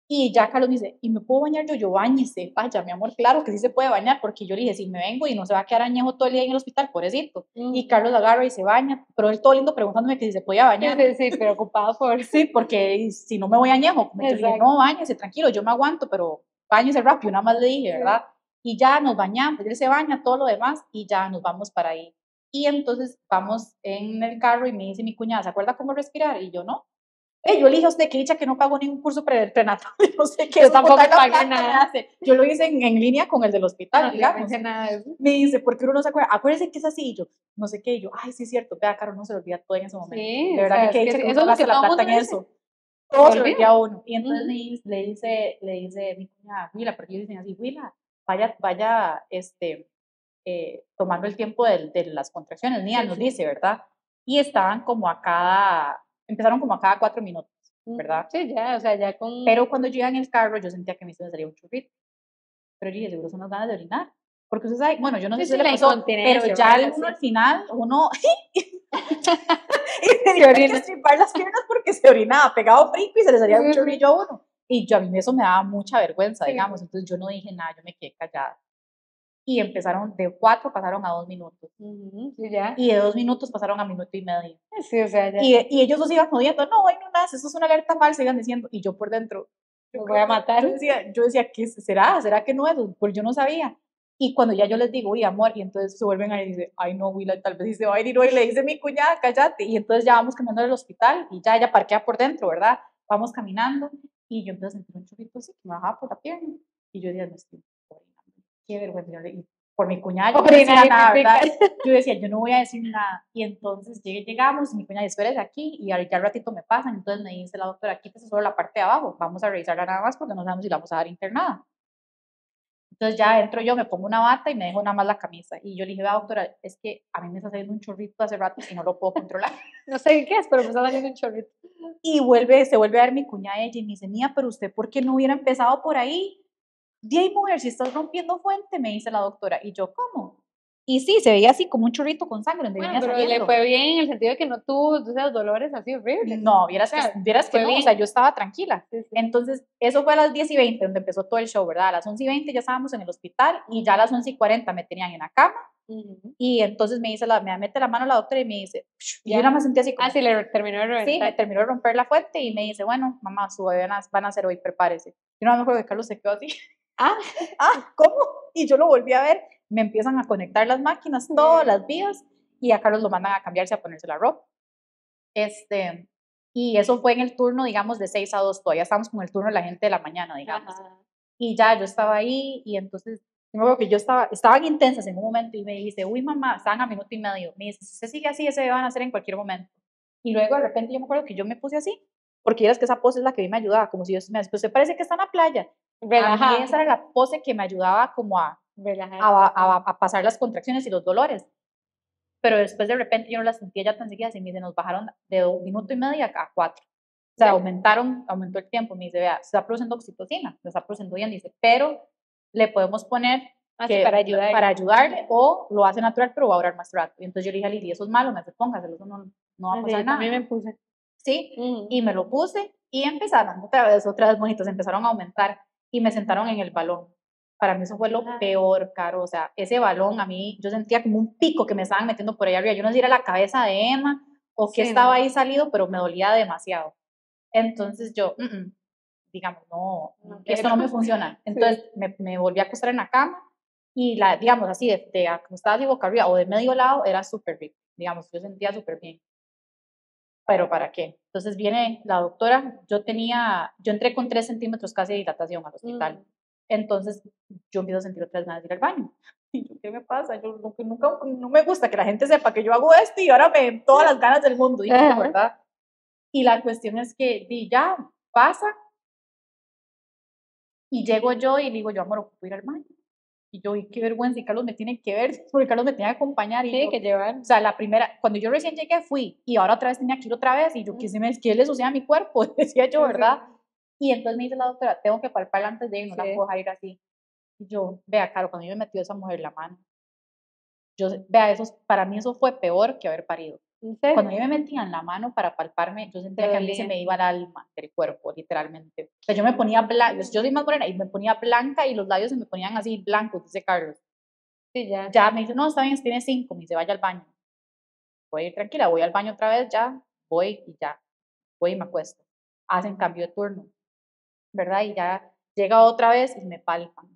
Y ya Carlos me dice, ¿y me puedo bañar yo? Yo, báñese, vaya, mi amor, claro que sí se puede bañar, porque yo le dije, si me vengo y no se va a quedar añejo todo el día en el hospital, pobrecito. Y Carlos agarra y se baña, pero él todo lindo preguntándome que si se podía bañar.
Sí, preocupado por...
Sí, porque si no me voy añejo, yo le dije, no, báñese, tranquilo, yo me aguanto, pero báñese rápido, nada más le dije, ¿verdad? Y ya nos bañamos, él se baña, todo lo demás, y ya nos vamos para ahí. Y entonces vamos en el carro y me dice mi cuñada, ¿se acuerda cómo respirar? Y yo, no. Yo le dije a usted que dicha que no pagó ningún curso prenatal, no sé qué.
Yo tampoco pagué nada.
Yo lo hice en línea con el del hospital,
no,
digamos.
No nada de eso.
Me dice, ¿por qué uno no se acuerda? Acuérdese que es así, y yo, no sé qué, y yo, ay, sí es cierto, vea, Caro, no se lo olvida todo en ese momento.
Sí,
de verdad,
o sea,
que dicha que
eso
uno
es lo que
gasta la
todo
plata
mundo
en
dice.
eso. Todo se lo
olvida.
olvida a uno. Y entonces le dice mi cuñada, Willa, porque ellos dicen así, Willa, vaya, tomando el tiempo de las contracciones, Nia nos dice, ¿verdad? Y empezaron como a cada 4 minutos, ¿verdad?
Sí, ya, o sea, ya con...
Pero cuando yo iba en el carro, yo sentía que a mí se me salía un churrito. Pero yo dije, seguro son las ganas de orinar. Porque usted sabe, bueno, yo no sé si le pasó, pero ya al final, uno... y tenía que estripar las piernas porque se orinaba, pegado frico y se le salía un chorrillo a uno. Y a mí eso me daba mucha vergüenza, digamos. Entonces yo no dije nada, yo me quedé callada. Y empezaron de 4, pasaron a 2 minutos.
Sí, ya.
Y de 2 minutos pasaron a 1 minuto y medio.
Sí, o sea, ya.
Y ellos nos iban jodiendo, no, hoy no nace, eso es una alerta falsa, iban diciendo. Y yo por dentro,
me voy a matar.
Yo decía, ¿qué será? ¿Será que no es? Pues yo no sabía. Y cuando ya yo les digo, uy, amor, y entonces se vuelven a ir y dicen, ay, no, Willa, tal vez sí se va a ir hoy, le dice mi cuñada, cállate. Y entonces ya vamos caminando al hospital y ya ella parquea por dentro, ¿verdad? Vamos caminando y yo empecé a sentir un chorrito así que me bajaba por la pierna. Y yo decía, no estoy orinando. Qué vergüenza. Y por mi cuñada yo no decía nada, ¿verdad? Yo decía, yo no voy a decir nada. Y entonces llegamos, mi cuñada, espérese aquí, y ya al ratito me pasan. Entonces me dice la doctora, quítese solo la parte de abajo, vamos a revisarla nada más porque no sabemos si la vamos a dar internada. Entonces ya entro yo, me pongo una bata y me dejo nada más la camisa. Y yo le dije, doctora, es que a mí me está saliendo un chorrito hace rato y no lo puedo controlar.
No sé qué es, pero me está saliendo un chorrito.
Y se vuelve a ver mi cuñada ella y me dice, Mía, pero usted, ¿por qué no hubiera empezado por ahí? Di, mujer, si estás rompiendo fuente, me dice la doctora. Y yo, ¿cómo? Y sí, se veía así como un chorrito con sangre. Donde venía
pero
saliendo.
le fue bien en el sentido de que no tuvo esos dolores así horribles.
No, vieras que no, bien. O sea, yo estaba tranquila.
Sí.
Entonces, eso fue a las 10:20 donde empezó todo el show, ¿verdad? A las 11:20 ya estábamos en el hospital y ya a las 11:40 me tenían en la cama. Y entonces me mete la mano la doctora y me dice, y yo nada más sentí así como...
sí, le terminó de reventar.
Sí, me terminó de romper la fuente y me dice, bueno, mamá, su bebé van a hacer hoy, prepárese. Yo no me acuerdo que Carlos se quedó así. ¿Cómo? Y yo lo volví a ver, me empiezan a conectar las máquinas, todas las vías, y a Carlos lo mandan a cambiarse, a ponerse la ropa. Y eso fue en el turno, digamos, de 6 a 2, todavía estamos con el turno de la gente de la mañana, digamos. Y ya yo estaba ahí, y entonces, yo me acuerdo que estaban intensas en un momento, y me dice, uy, mamá, estaban a minuto y medio, me dice, si usted sigue así, ese van a hacer en cualquier momento. Y luego de repente yo me acuerdo que yo me puse así, porque es que esa pose es la que a mí me ayudaba, como si yo me decía, usted parece que está en la playa. A mí esa era la pose que me ayudaba como a pasar las contracciones y los dolores. Pero después de repente yo no las sentía ya tan seguidas y me dice, nos bajaron de 1 minuto y medio a 4. O sea, aumentó el tiempo. Me dice, vea, se está produciendo oxitocina, se está produciendo bien, dice, pero le podemos poner para ayudarle o lo hace natural, pero va a durar más rato. Y entonces yo le dije a Lili, eso es malo, me dice, póngaselo, eso no va a pasar nada.
A mí me puse.
Sí, y me lo puse y empezaron otra vez bonitos, empezaron a aumentar y me sentaron en el balón. Para mí eso fue lo peor, Caro, o sea, ese balón a mí, yo sentía como un pico que me estaban metiendo por ahí arriba, yo no sé si era la cabeza de Emma o que estaba ahí salido, pero me dolía demasiado. Entonces yo, digamos, no, esto no me funciona. Entonces me volví a acostar en la cama y digamos así, de acostada y boca arriba o de medio lado, era súper rico, digamos, yo sentía súper bien. Pero ¿para qué? Entonces viene la doctora, yo entré con 3 centímetros casi de dilatación al hospital. Entonces yo empiezo a sentir otras ganas de ir al baño. Y yo, ¿qué me pasa? Yo nunca, no me gusta que la gente sepa que yo hago esto y ahora me den todas las ganas del mundo, y ¿verdad? Y la cuestión es que ya pasa y llego yo y le digo, yo amor, ocupo ir al baño. Y yo, y qué vergüenza, y Carlos me tiene que ver, porque Carlos me tiene que acompañar. Y
sí,
yo,
que llevar.
O sea, cuando yo recién llegué fui, y ahora otra vez tenía que ir otra vez, y yo, ¿qué le sucede a mi cuerpo? Decía yo, ¿verdad? Y entonces me dice la doctora, tengo que palparla antes de ir, no la puedo dejar ir así. Y yo, vea, Caro, cuando yo me metió esa mujer la mano, vea, para mí eso fue peor que haber parido. Cuando yo me metía en la mano para palparme, yo sentía que a mí se me iba el alma del cuerpo, literalmente. O sea, yo me ponía blanca, yo soy más morena, y me ponía blanca y los labios se me ponían así blancos, dice Carlos.
Sí, ya.
Ya me dice, no, está bien, tiene 5, me dice, vaya al baño. Voy a ir tranquila, voy al baño otra vez, ya, voy y ya, voy y me acuesto. Hacen cambio de turno, ¿verdad? Y ya llega otra vez y me palpan.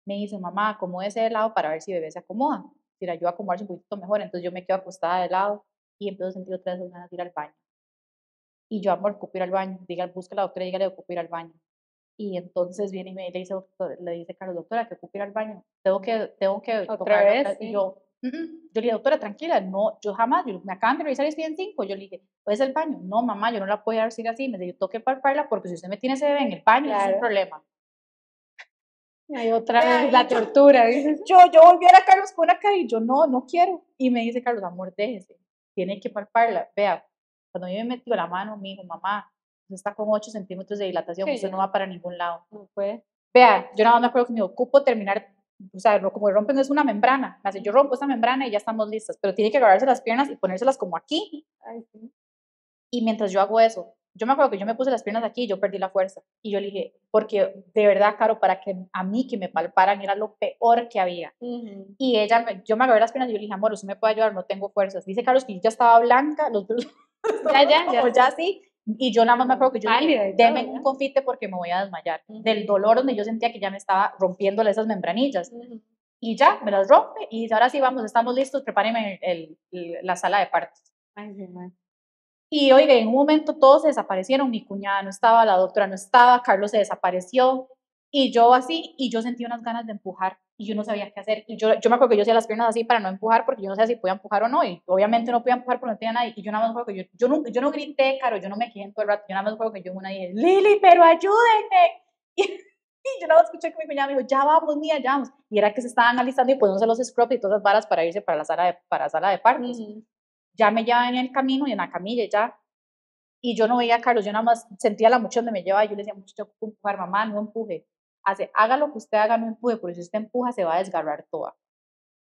Me dice, mamá, acomódese de lado para ver si bebé se acomoda, si le ayuda a acomodarse un poquito mejor. Entonces yo me quedo acostada de lado y empiezo a sentir otra vez ganas de ir al baño. Y yo, amor, ocupo ir al baño. Busca a la doctora y dígale, ocupo ir al baño. Y entonces viene y le dice Carlos, doctora, que ocupo ir al baño. Tengo que
otra vez.
Y yo le dije, doctora, tranquila, no, yo jamás, me acaban de revisar y estoy en 5. Yo le dije, ¿puede ser el baño? No, mamá, yo no la puedo decir así. Me dice, yo tengo que palparla porque si usted me tiene ese bebé en el baño, claro, es un problema.
Hay otra vez la tortura, dices.
Yo volví a ver a Carlos con una cara y yo, no quiero. Y me dice Carlos, amor, déjese, tiene que palparla. Vea, cuando yo me metió la mano, me dijo, mamá, usted está con 8 centímetros de dilatación, usted no va para ningún lado.
No puede.
Vea, yo nada más me acuerdo que me ocupo terminar, o sea, como rompen es una membrana. Me hace, yo rompo esta membrana y ya estamos listas, pero tiene que agarrarse las piernas y ponérselas como aquí.
Ay, sí.
Y mientras yo hago eso, yo me acuerdo que yo me puse las piernas aquí y yo perdí la fuerza. Y yo le dije, porque de verdad, Caro, para que a mí que me palparan era lo peor que había. Y yo me agarré las piernas y yo le dije, amor, usted me puede ayudar, no tengo fuerzas. Dice Carlos que yo ya estaba blanca, los ya sí. Y yo nada más me acuerdo que yo le dije, deme un confite porque me voy a desmayar. Del dolor donde yo sentía que ya me estaba rompiéndole esas membranillas. Y ya, me las rompe y dice, ahora sí, vamos, estamos listos, prepárenme la sala de partos.
Ay, sí, man.
Y oiga, en un momento todos se desaparecieron, mi cuñada no estaba, la doctora no estaba, Carlos se desapareció, y yo así, y yo sentí unas ganas de empujar, y yo no sabía qué hacer, y yo me acuerdo que yo hacía las piernas así para no empujar, porque yo no sabía si podía empujar o no, y obviamente no podía empujar porque no tenía nadie, y yo nada más me acuerdo que yo no grité, Caro, yo no me quedé en todo el rato, yo nada más me acuerdo que yo en una dije, Lili, pero ayúdenme, y yo nada más escuché que mi cuñada me dijo, ya vamos, mía, ya vamos, y era que se estaban alistando y poniéndose los scrubs y todas las varas para irse para la sala de partos. Ya me llevaban en el camino y en la camilla ya. Y yo no veía a Carlos, yo nada más sentía la muchacha donde me llevaba y yo le decía, muchacho, empujar, mamá, no empuje. Haga lo que usted haga, no empuje, porque si usted empuja se va a desgarrar toda.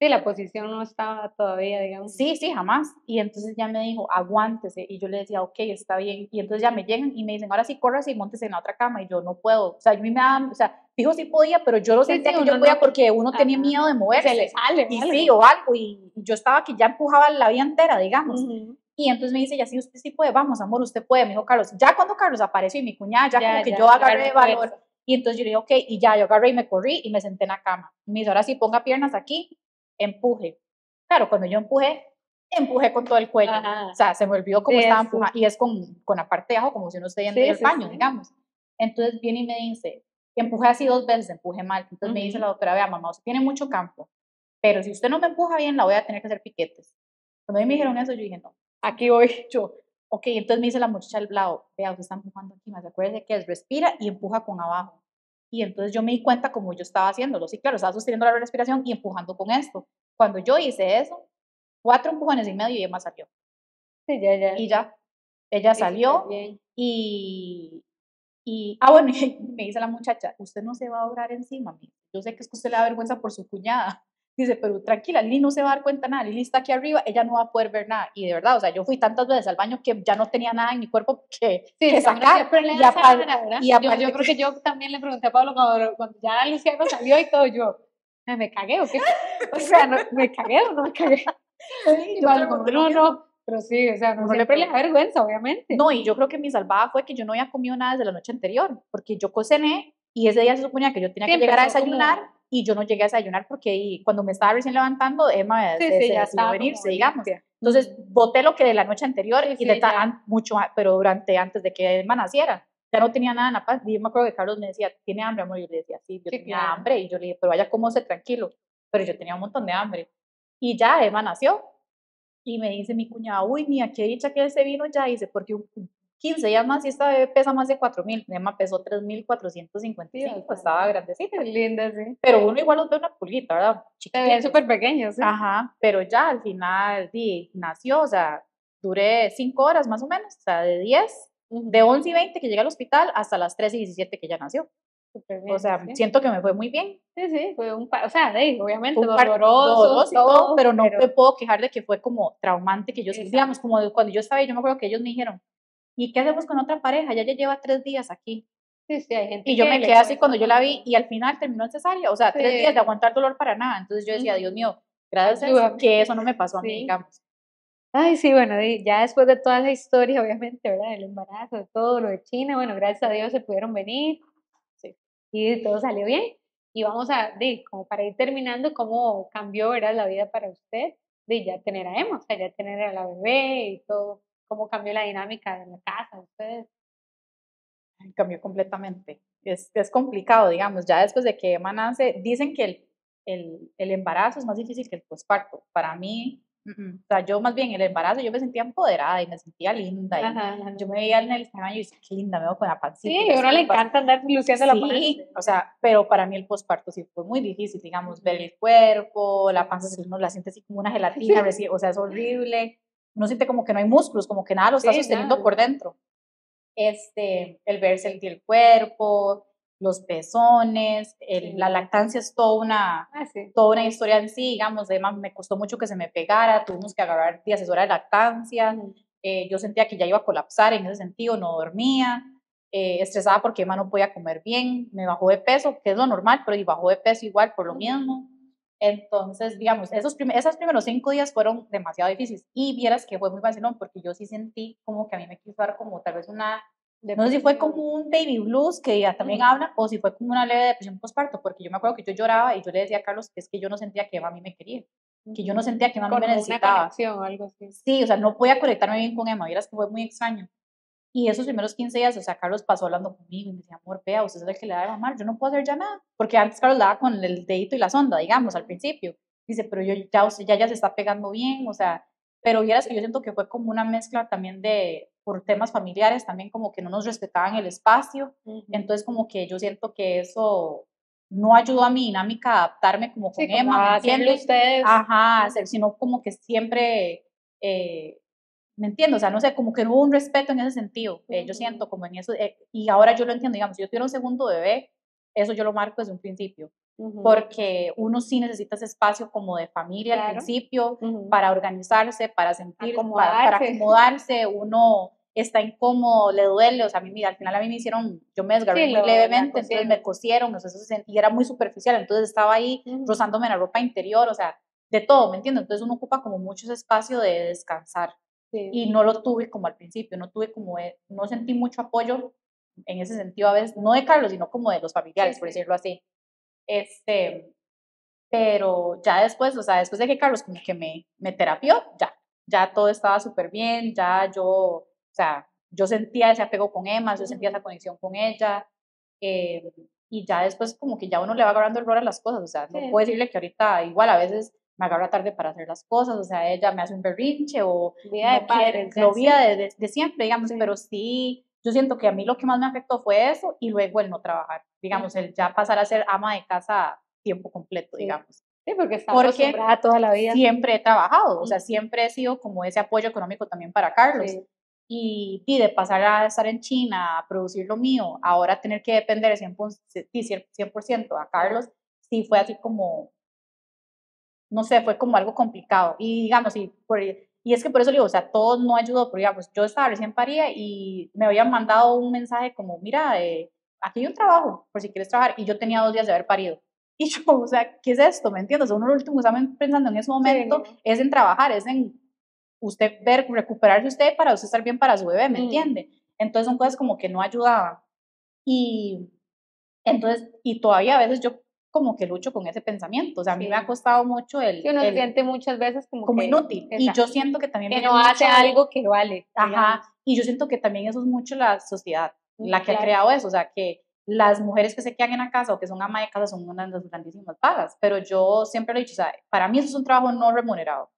Sí, la posición no estaba todavía, digamos.
Sí, jamás. Y entonces ya me dijo, aguántese. Y yo le decía, ok, está bien. Y entonces ya me llegan y me dicen, ahora sí, córrase y móntese en la otra cama. Y yo no puedo. O sea, a mí me da, o sea, dijo sí podía, pero yo lo sentía que yo podía porque uno tenía miedo de moverse.
Se le sale.
Y sí, o algo. Y yo estaba que ya empujaba la vida entera, digamos. Y entonces me dice, ya sí, usted sí puede, vamos, amor, usted puede. Me dijo Carlos, ya cuando Carlos apareció y mi cuñada, ya como que yo agarré valor. Y entonces yo le dije, ok, y ya, yo agarré y me corrí y me senté en la cama. Me dice, ahora sí, ponga piernas aquí, empuje. Claro, cuando yo empujé con todo el cuello. Ajá. O sea, se me olvidó cómo estaba empujando. Y es con la parte de abajo, como si uno esté yendo del baño, digamos. Entonces viene y me dice, empujé así 2 veces, empujé mal. Entonces me dice la doctora, vea, mamá, usted tiene mucho campo, pero si usted no me empuja bien, la voy a tener que hacer piquetes. Cuando me dijeron eso, yo dije, no, aquí voy yo. Ok, entonces me dice la muchacha al lado, vea, usted está empujando aquí más, acuérdese que es respira y empuja con abajo. Y entonces yo me di cuenta como yo estaba haciéndolo. Sí, claro, estaba sosteniendo la respiración y empujando con esto. Cuando yo hice eso, 4 empujones y medio y Emma salió.
Sí, ya.
Y ya, ella salió y bueno, y me dice la muchacha, usted no se va a orar encima, mí. Yo sé que es que usted le da vergüenza por su cuñada. Dice, pero tranquila, Lili no se va a dar cuenta de nada, Lili está aquí arriba, ella no va a poder ver nada. Y de verdad, o sea, yo fui tantas veces al baño que ya no tenía nada en mi cuerpo que sacar.
Yo creo que yo también le pregunté a Pablo cuando ya Luciano salió y todo, yo, ¿me cagué o qué? O sea, ¿me cagué o no me cagué? Sí, y Pablo como, no, pero sí, o sea, no siempre le da vergüenza, obviamente.
No, y yo creo que mi salvada fue que yo no había comido nada desde la noche anterior, porque yo cené y ese día se suponía que yo tenía que llegar a desayunar. y yo no llegué a desayunar porque cuando me estaba recién levantando, Emma se decidió venirse, digamos. Entonces, boté lo que de la noche anterior y mucho, pero antes de que Emma naciera. Ya no tenía nada en la paz. Y yo me acuerdo que Carlos me decía, ¿tiene hambre, amor? Y yo le decía, sí, yo tenía hambre. Y yo le dije, pero vaya, cómose tranquilo. Pero yo tenía un montón de hambre. Y ya Emma nació. Y me dice mi cuñada, uy, mía, qué dicha que ese vino ya. Dice, porque 15 días más y esta bebé pesa más de 4.000. Emma pesó 3.455. Estaba grandecita.
Linda, sí.
Pero uno igual los ve una pulguita, ¿verdad?
Se ven súper pequeños, ¿sí?
Ajá, pero ya al final nació, o sea, duré 5 horas más o menos, o sea, de 10, de 11:20 que llegué al hospital hasta las 13:17 que ya nació. Bien, o sea, siento que me fue muy bien.
Sí, fue o sea, obviamente doloroso
y todo, pero no me puedo quejar de que fue como traumante que yo, digamos, como cuando yo estaba ahí, yo me acuerdo que ellos me dijeron, ¿y qué hacemos con otra pareja? Ya lleva 3 días aquí.
Sí, hay gente
y yo me quedé así cuando yo la vi y al final terminó en cesárea, o sea, 3 días de aguantar dolor para nada. Entonces yo decía, Dios mío, gracias que eso no me pasó a mí, digamos.
Ay, sí, bueno, ya después de toda esa historia, obviamente, ¿verdad? El embarazo, de todo lo de China, bueno, gracias a Dios se pudieron venir y todo salió bien. Y vamos como para ir terminando, ¿cómo cambió, ¿verdad? La vida para usted de ya tener a Emma, o sea, ya tener a la bebé y todo, cómo cambió la dinámica de la casa de ustedes.
Cambió completamente. Es complicado, digamos, ya después de que Emma nace, dicen que el embarazo es más difícil que el posparto. Para mí, o sea, yo más bien el embarazo, yo me sentía empoderada y me sentía linda. Y yo me veía en el Instagram y yo decía, qué linda, me veo con la pancita.
Sí, a uno le encanta andar luciendo la panza.
Sí, o sea, pero para mí el posparto sí fue muy difícil, digamos, ver el cuerpo, la panza, uno la siente así como una gelatina, o sea, es horrible. Uno siente como que no hay músculos, como que nada lo está sosteniendo por dentro. El verse el cuerpo, los pezones, la lactancia es toda una historia en sí, digamos, además me costó mucho que se me pegara, tuvimos que agarrar de asesora de lactancia, yo sentía que ya iba a colapsar en ese sentido, no dormía, estresada porque Emma no podía comer bien, me bajó de peso, que es lo normal, pero bajó de peso igual por lo mismo. Entonces, digamos, esos primeros 5 días fueron demasiado difíciles y vieras que fue muy vacilón porque yo sí sentí como que a mí me quiso dar como tal vez no sé si fue como un baby blues que ya también habla o si fue como una leve depresión postparto, porque yo me acuerdo que yo lloraba y yo le decía a Carlos que es que yo no sentía que Emma a mí me quería, que yo no sentía que Emma a mí me necesitaba.
Una conexión o algo así.
Sí, o sea, no podía conectarme bien con Emma, vieras que fue muy extraño. Y esos primeros 15 días, o sea, Carlos pasó hablando conmigo y me decía, amor, vea, usted es el que le da de mamar, yo no puedo hacer ya nada. Porque antes Carlos daba con el dedito y la sonda, digamos, al principio. Dice, pero usted ya se está pegando bien, o sea, pero vieras que yo siento que fue como una mezcla también por temas familiares, también como que no nos respetaban el espacio. Entonces, como que yo siento que eso no ayudó a mi dinámica a adaptarme como con Emma, ¿me entiendes?
Ustedes.
Ajá, sino como que siempre... ¿me entiendo? O sea, no sé, como que no hubo un respeto en ese sentido, yo siento como en eso, y ahora yo lo entiendo, digamos, si yo tuviera un segundo bebé, eso yo lo marco desde un principio, porque uno sí necesita ese espacio como de familia al principio, para organizarse, para sentir, para acomodarse, uno está incómodo, le duele, o sea, al final a mí me hicieron, yo me desgarré muy levemente, entonces me cosieron, o sea, y era muy superficial, entonces estaba ahí rozándome la ropa interior, o sea, de todo, ¿me entiendo? Entonces uno ocupa como mucho ese espacio de descansar. Y no lo tuve como al principio, no sentí mucho apoyo en ese sentido a veces, no de Carlos, sino como de los familiares, por decirlo así. Pero ya después, o sea, después de que Carlos como que me terapió, ya todo estaba súper bien, o sea, yo sentía ese apego con Emma, yo sentía esa conexión con ella, y ya después como que ya uno le va agarrando el rol a las cosas, o sea, no puedo decirle que ahorita igual a veces me agarra tarde para hacer las cosas, o sea, ella me hace un berrinche o
vida de padres,
lo vida de siempre, digamos, pero sí, yo siento que a mí lo que más me afectó fue eso y luego el no trabajar, digamos, el ya pasar a ser ama de casa tiempo completo, digamos.
Sí, porque está acostumbrada toda la vida.
Siempre he trabajado, o sea, siempre he sido como ese apoyo económico también para Carlos. Y de pasar a estar en China, a producir lo mío, ahora tener que depender 100% a Carlos, sí fue así como, no sé, fue como algo complicado. Y digamos, y es que por eso digo, o sea, todo no ayudó, pero digamos, yo estaba recién parida y me habían mandado un mensaje como, mira, aquí hay un trabajo, por si quieres trabajar, y yo tenía 2 días de haber parido. Y yo, o sea, ¿qué es esto? ¿Me entiendes? Uno lo último que está pensando en ese momento es en trabajar, es en usted recuperarse usted para usted estar bien para su bebé, ¿me entiende? Entonces son cosas como que no ayudaban. Y entonces, y todavía a veces yo como que lucho con ese pensamiento, o sea, a mí
Sí.
me ha costado mucho
Sí, uno se siente muchas veces como que
inútil, y yo siento que también
que
viene
no hace
mucho
algo que vale.
ajá, y yo siento que también eso es mucho la sociedad, la que ha
Claro.
creado eso, o sea, que las mujeres que se quedan en la casa o que son ama de casa son unas de las grandísimas pagas, pero yo siempre lo he dicho, o sea, para mí eso es un trabajo no remunerado.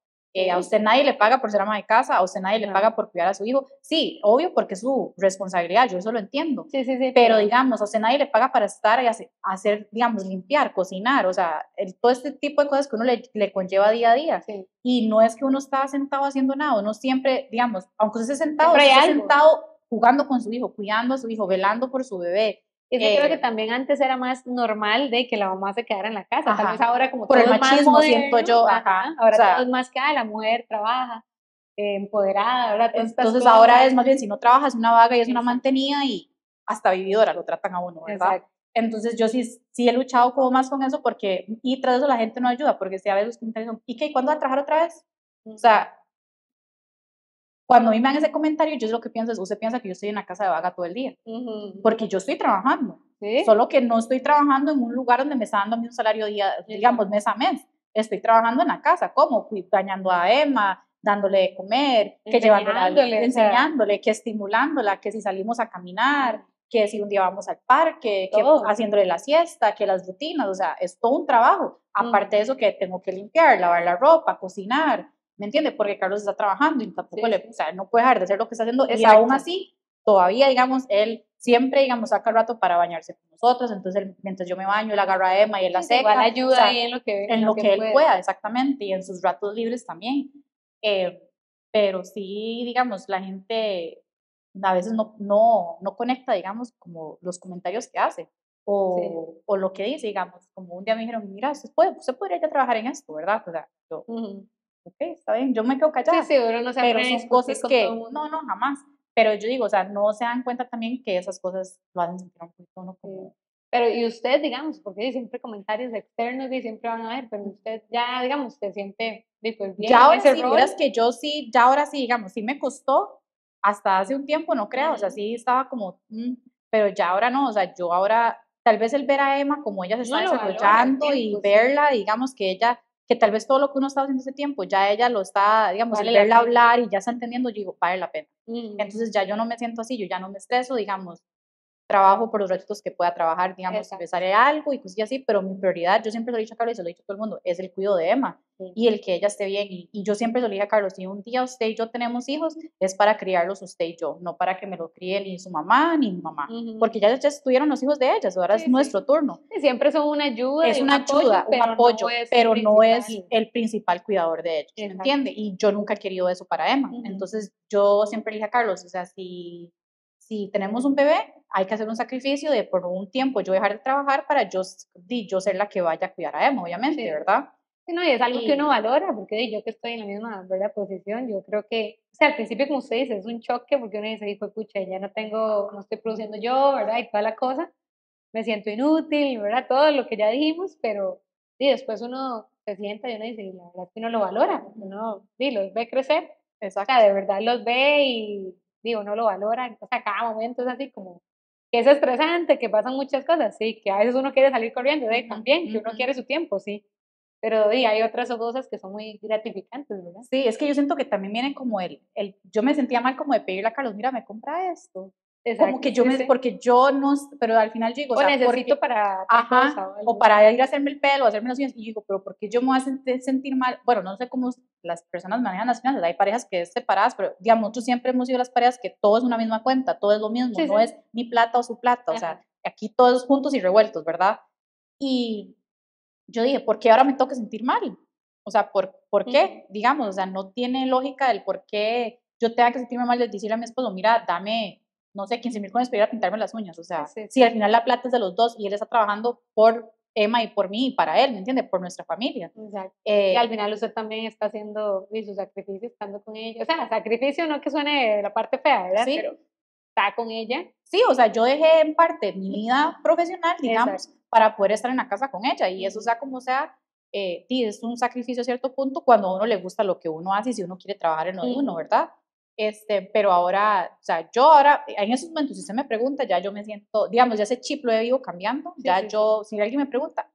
A usted nadie le paga por ser ama de casa, a usted nadie le paga por cuidar a su hijo. Sí, obvio, porque es su responsabilidad, yo eso lo entiendo.
Sí, sí, sí.
Pero digamos, a usted nadie le paga para estar y hacer, digamos, limpiar, cocinar, o sea, todo este tipo de cosas que uno le conlleva día a día.
Sí.
Y no es que uno está sentado haciendo nada, uno siempre, digamos, aunque usted esté sentado,
Siempre
usted
hay
está
algo.
sentado jugando con su hijo, cuidando a su hijo, velando por su bebé.
Es que creo que también antes era más normal de que la mamá se quedara en la casa.
Ajá.
Tal vez ahora como
por
todo
el
es más
machismo,
moderno,
siento yo. Ajá.
ahora
O sea,
todo es más que la mujer trabaja, empoderada, ahora todas estas
entonces
cosas.
ahora es más bien, si no trabaja es una vaga y es una
Exacto.
mantenida y hasta vividora lo tratan a uno, ¿verdad?
Exacto.
Entonces yo sí he luchado como más con eso porque, y tras eso la gente no ayuda, porque si a veces los comentarios son, ¿y qué? ¿Cuándo va a trabajar otra vez? O sea, cuando a mí me dan ese comentario, yo lo que pienso es, usted piensa que yo estoy en la casa de vaga todo el día, porque yo estoy trabajando,
¿Sí?
Solo que no estoy trabajando en un lugar donde me está dando un salario digamos, mes a mes, estoy trabajando en la casa, ¿cómo? Bañando a Emma, dándole de comer, que enseñándole, que estimulándola, que si salimos a caminar, que si un día vamos al parque, que haciéndole la siesta, que las rutinas, o sea, es todo un trabajo, aparte de eso que tengo que limpiar, lavar la ropa, cocinar, ¿me entiende? Porque Carlos está trabajando y tampoco o sea, no puede dejar de hacer lo que está haciendo. Y aún así, todavía, digamos, él siempre, digamos, saca rato para bañarse con nosotros. Entonces, mientras yo me baño, él agarra a Emma y él la seca.
Igual ayuda, o sea, ahí
en lo que él pueda, exactamente. Y en sus ratos libres también. Pero sí, digamos, la gente a veces no conecta, digamos, como los comentarios que hace. O lo que dice, digamos, como un día me dijeron, mira, usted podría ya trabajar en esto, ¿verdad? O sea, yo, ok, está bien, yo me quedo callada.
Sí, seguro no se
pero son cosas que, no, jamás. Pero yo digo, o sea, no se dan cuenta también que esas cosas lo hacen sentir un poquito uno como...
Pero, y usted, digamos, porque siempre comentarios externos y siempre van a ver, pero usted ya, digamos, se siente pues, bien.
Ya ahora sí, verás que yo sí, ya ahora sí, digamos, sí me costó, hasta hace un tiempo, no creo, o sea, sí estaba como, pero ya ahora no, o sea, yo ahora, tal vez el ver a Emma como ella se está desarrollando y verla, digamos, que ella, que tal vez todo lo que uno estaba haciendo ese tiempo, ya ella lo está, digamos, el verla hablar y ya está entendiendo, yo digo, vale la pena. Entonces ya yo no me siento así, yo ya no me estreso, digamos, trabajo por los retos que pueda trabajar, digamos, si me sale algo y cosas así, pero mi prioridad, yo siempre lo he dicho a Carlos y se lo he dicho a todo el mundo, es el cuidado de Emma y el que ella esté bien. Y yo siempre se lo dije a Carlos, si un día usted y yo tenemos hijos, es para criarlos usted y yo, no para que me lo críe ni su mamá ni mi mamá, porque ya estuvieron los hijos de ellas, ahora es nuestro turno.
Siempre son una ayuda.
Es una ayuda, un apoyo, pero no es el principal cuidador de ellos, ¿me entiende? Y yo nunca he querido eso para Emma. Entonces yo siempre le dije a Carlos, o sea, si tenemos un bebé, hay que hacer un sacrificio de por un tiempo yo dejar de trabajar para yo ser la que vaya a cuidar a Emma, obviamente, ¿verdad?
Sí, no, y es algo que uno valora, porque yo que estoy en la misma, ¿verdad?, posición, yo creo que, o sea, al principio, como usted dice, es un choque, porque uno dice, hijo, pucha, ya no estoy produciendo yo, ¿verdad?, y toda la cosa, me siento inútil, ¿verdad?, todo lo que ya dijimos, pero sí, después uno se sienta y uno dice, la verdad es que uno lo valora, porque uno, sí, los ve crecer, o sea, de verdad los ve y, digo, uno lo valora, o sea, cada momento es así como, que es estresante, que pasan muchas cosas, sí, que a veces uno quiere salir corriendo, también, que uno quiere su tiempo, sí, pero hay otras cosas que son muy gratificantes, ¿verdad?
Sí, es que yo siento que también viene como yo me sentía mal como de pedirle a Carlos, mira, me compra esto. Exacto, como que yo porque yo no, pero al final yo digo,
o sea, necesito para
o para ir a hacerme el pelo, hacerme los uñas, y digo, pero ¿por qué yo me voy a sentir mal? Bueno, no sé cómo las personas manejan las finanzas, hay parejas que es separadas, pero digamos, nosotros siempre hemos sido las parejas que todo es una misma cuenta, todo es lo mismo, no es mi plata o su plata, o sea, aquí todos juntos y revueltos, ¿verdad? Y yo dije, ¿por qué ahora me tengo que sentir mal? O sea, ¿por qué? Digamos, o sea, no tiene lógica el por qué yo tenga que sentirme mal de decirle a mi esposo, mira, dame, no sé, 15,000 colones para ir a pintarme las uñas. O sea, si al final la plata es de los dos y él está trabajando por Emma y por mí y para él, ¿me entiende? Por nuestra familia.
Exacto. Y al final usted también está haciendo su sacrificio estando con ella. O sea, sacrificio no que suene la parte fea, ¿verdad?
Sí.
Pero está con ella.
Sí, o sea, yo dejé en parte mi vida profesional, digamos, para poder estar en la casa con ella. Y eso, sea como sea, sí, es un sacrificio a cierto punto cuando a uno le gusta lo que uno hace y si uno quiere trabajar en lo de uno, ¿verdad? Pero ahora, o sea, yo ahora, en esos momentos, si usted me pregunta, ya yo me siento, digamos, ya ese chip lo he ido cambiando, si alguien me pregunta,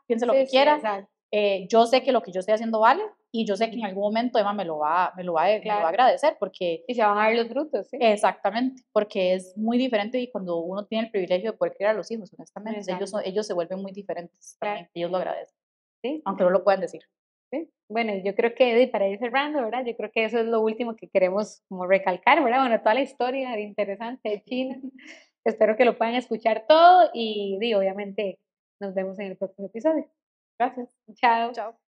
piense lo que quiera. Yo sé que lo que yo estoy haciendo vale y yo sé que en algún momento Emma me lo va a agradecer porque...
Y se van a ver los frutos, ¿sí?
Exactamente, porque es muy diferente y cuando uno tiene el privilegio de poder criar a los hijos, honestamente, ellos se vuelven muy diferentes también, ellos lo agradecen, ¿sí? Aunque no lo puedan decir.
¿Sí? Bueno, yo creo que para ir cerrando, ¿verdad? Yo creo que eso es lo último que queremos como recalcar, ¿verdad? Bueno, toda la historia interesante de China. Espero que lo puedan escuchar todo y obviamente nos vemos en el próximo episodio.
Gracias.
Chao.
Chao.